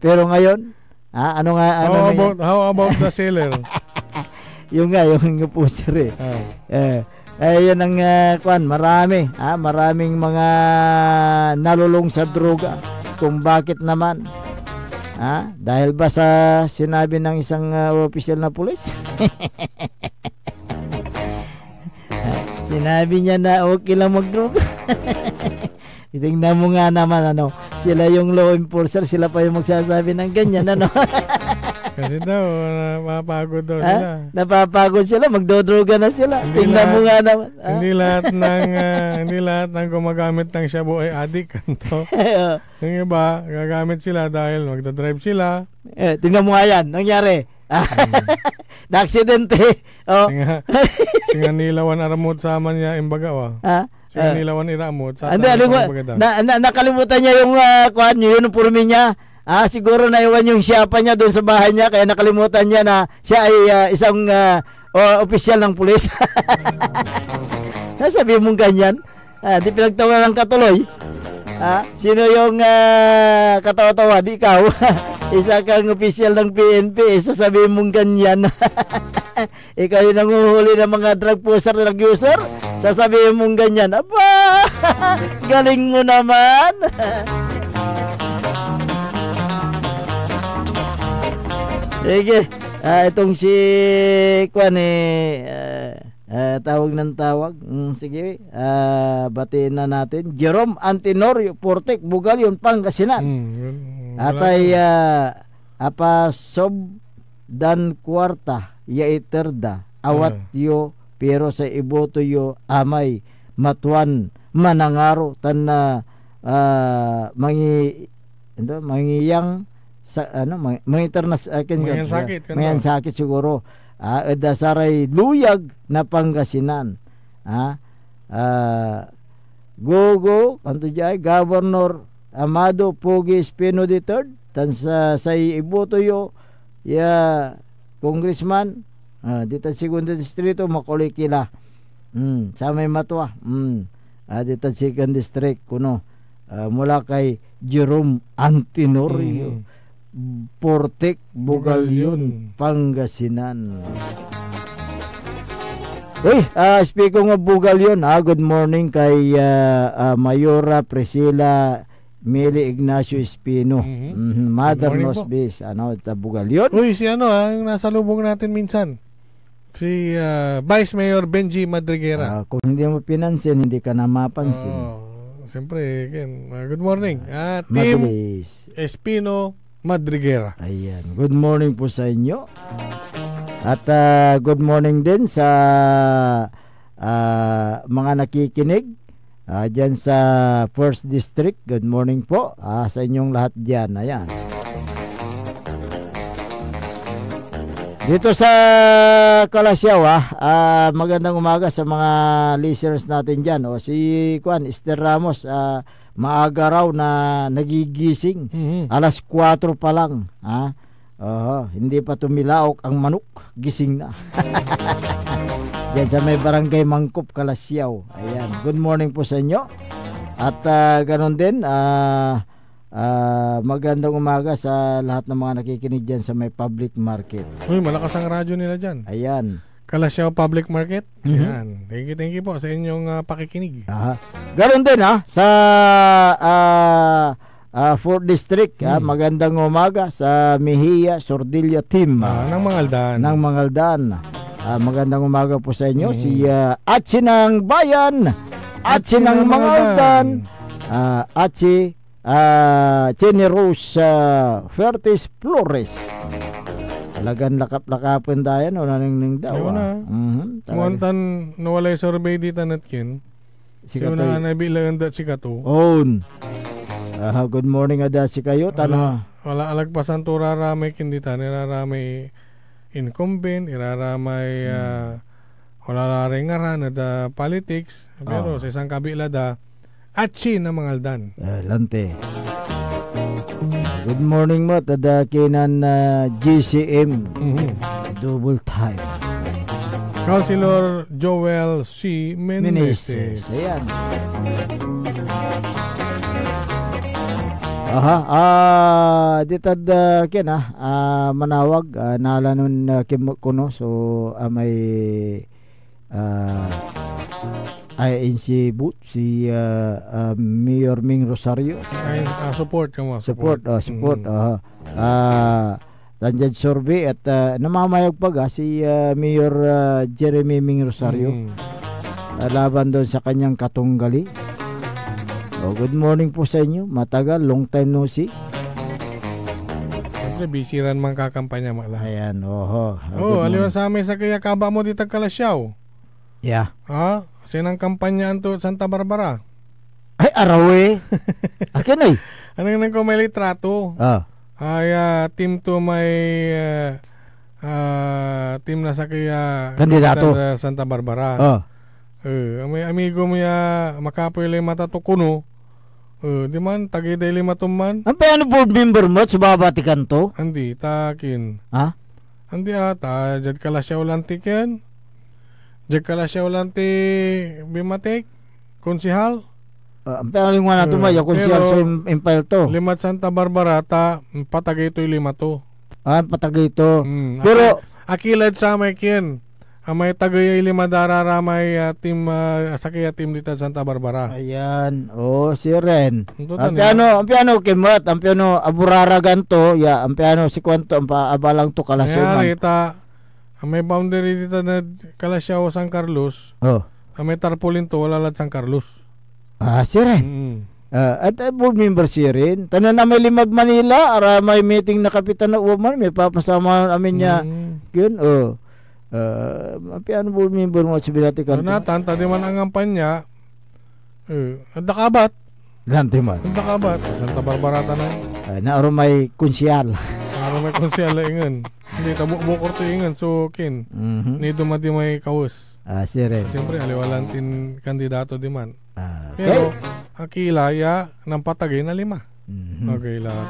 Pero ngayon how about the seller? yung pusher yan ang maraming mga nalulong sa droga. Kung bakit naman? Dahil ba sa sinabi ng isang opisyal na pulis? Sinabi niya na okay lang magdroga. Itingnan mo nga naman, sila yung law enforcer, sila pa yung magsasabi ng ganyan, Kasi daw, napapagod daw sila. Napapagod sila, magdodroga na sila. Tingnan mo nga naman. Hindi lahat ng gumagamit ng shabu ay adik. Yung iba, gagamit sila dahil magdadrive sila. Tingnan mo nga yan, nangyari. Na-aksidente. Singa nilawan aramot sama niya imbaga. Singa nilawan iramot. Nakalimutan niya yung uniforme niya. Siguro naiwan yung siyapa niya doon sa bahay niya, kaya nakalimutan niya na siya ay isang opisyal ng pulis. Sabi mong ganyan, di pinagtawa ng katuloy. Sino yung katawa-tawa? Di ikaw. Isa kang opisyal ng PNP, sasabihin mong ganyan. Ikaw yung nanguhuli ng mga drug user, sasabihin mong ganyan. Aba, galing mo naman. Sige, itong si Kwan tawag ng tawag. Sige, batiin na natin. Jerome Antinorio Portek, Bugalyon, Pangasinan. At ay apasob dan kwarta yaiterda awat yo pero sa iboto yo amay matuan manangaro tan mangiyang sa mga sakit siguro dasaray luyag na Pangasinan. Gogo kanto jay Governor Amado Pogi Espino III tan sa iboto yo ya congressman dito segundo distrito Makulikila sa may matwa dito second district kuno mula kay Jerome Antinorio Portek, Bugalyon, Pangasinan. Speaking of Bugalyon, good morning kay Mayora Priscilla Mili Ignacio Espino. Mother Nosbis, Bugalyon. Si yung nasa lubong natin minsan. Si Vice Mayor Benji Madriguera. Kung hindi mo pinansin, hindi ka na mapansin. Siyempre, good morning. Team Espino Madriguera. Ayan. Good morning po sa inyo. At good morning din sa mga nakikinig dyan sa First District. Good morning po sa inyong lahat dyan. Ayan. Dito sa Kalasyaw, magandang umaga sa mga listeners natin dyan. Si Esther Ramos, maaga raw na nagigising. Alas 4 pa lang. Hindi pa tumilaok ang manok. Gising na. Diyan sa may barangay Mangkop, Kalasyaw. Ayan. Good morning po sa inyo. At ganon din, magandang umaga sa lahat ng mga nakikinig dyan sa may public market. Malakas ang radyo nila dyan. Ayan. Kalasyaw Public Market. Ayan. Thank you po sa inyong pakikinig. Ganon din sa 4th District. Magandang umaga sa Mejia Sordilla Team. Ng Mangaldan. Magandang umaga po sa inyo. Si Atsi ng Bayan, Atsi ng Mangaldan, Atsi Jenny Rose Fertis Flores. Talagang lakap-lakapin tayo naningning daw. Muantan nawalay survey dito natkin. Siya na nabilang dat si Kato. Good morning ada si kayo. Wala alagpasan to raramay kindita. Niraramay incumbent, iraramay wala laring ngaran at politics. Pero sa isang kabila Atsi na Mangaldan. Lante. Good morning mo. Tada kinan GCM. Double time. Councilor Joel C. Meneses. Ayan. Ditad manawag nalanon kuno so may INC booth si Mayor Ming Rosario. Support mo. Support. Tanjad survey at namamayag pa si Mayor Jeremy Ming Rosario. Laban doon sa kanyang katunggali. Good morning po sa inyo. Matagal, long time no see. Siyempre, busy rin man kakampanya mala. Ayan, oho. Aliwan sa amin sa kaya kaba mo dito Kalasyaw. Yeah. Ha? Sinang kampanya to Santa Barbara? Ay, araw Akin ay. Anong nang ko may litrato? Ay, team to may team na sa kaya kandidato Santa Barbara. May amigo mo ya makapoy lay matatukuno. Di man tagay day lima tuman. Ang paano board member mo sa babatikan to? Andi takin. Ha? Andi ata jad Kalasyaw lanti ken. Jad Kalasyaw lanti bimatik konsihal. Ang paano nga nato may konsihal sa impile to. Limat Santa Barbara ta patagay to lima to. Patagay to. Pero akilad sa may ken. May tagay lima darara may team sakaya team dito Santa Barbara. Ayan. Si Ren. Ang piano kimat, ang piano aburara ganto, ang piano si kwanto ang abalang to Kalasyaw man. May boundary dito na Kalasyaw San Carlos. May tarpaulin to wala lat San Carlos. Si Ren. At board member si Ren. Tanan na may limag Manila, ara may meeting na kapitan na uman, may papasama amin niya. Yun, piano board member mo sa binati kanto. Natan, tadi man ang kampanya, Dakabat. Ganti man. Dakabat. Santa Barbara na. Naaro may konsyal. Naaro may konsyal la ingan. Hindi, bukor to ingan. So, kin. Nido madi may kaus. Sire. Siyempre, aliwalantin kandidato di man. Pero, akilaya ng patagay na 5. Okay, lahat.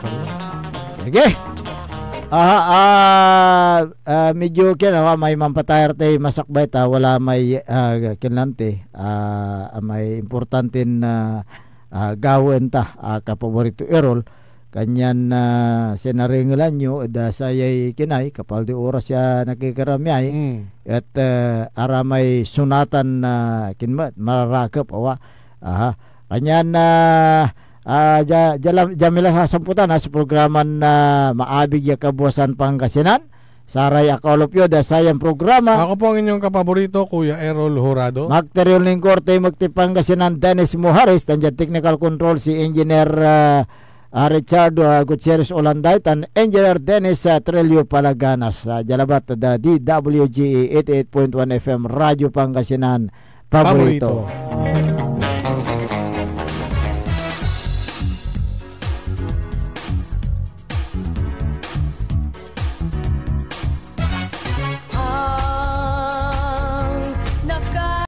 Sige. Medyo may mampatayar tayo masakbay ta wala may kinlante may importante na gawin ta kapaborito Errol kanyan sinaringalan nyo sayay kinay kapal di oras siya nakikiramyay at ara may sunatan na kinmat mararakap kanyan jamila sa samputan sa programa na maabig ya kabuasan Pangasinan. Saray akalopyo da sayang programa. Ako po ang inyong kapaborito, Kuya Errol Horado. Magteriol ng korte Pangasinan Dennis Muhares. Tandiyan technical control si Engineer Richard Gutierrez Olanday. Tan Engineer Dennis Trillo Palaganas. Jalabat da DWGE 88.1 FM Radio Pangasinan. Paborito.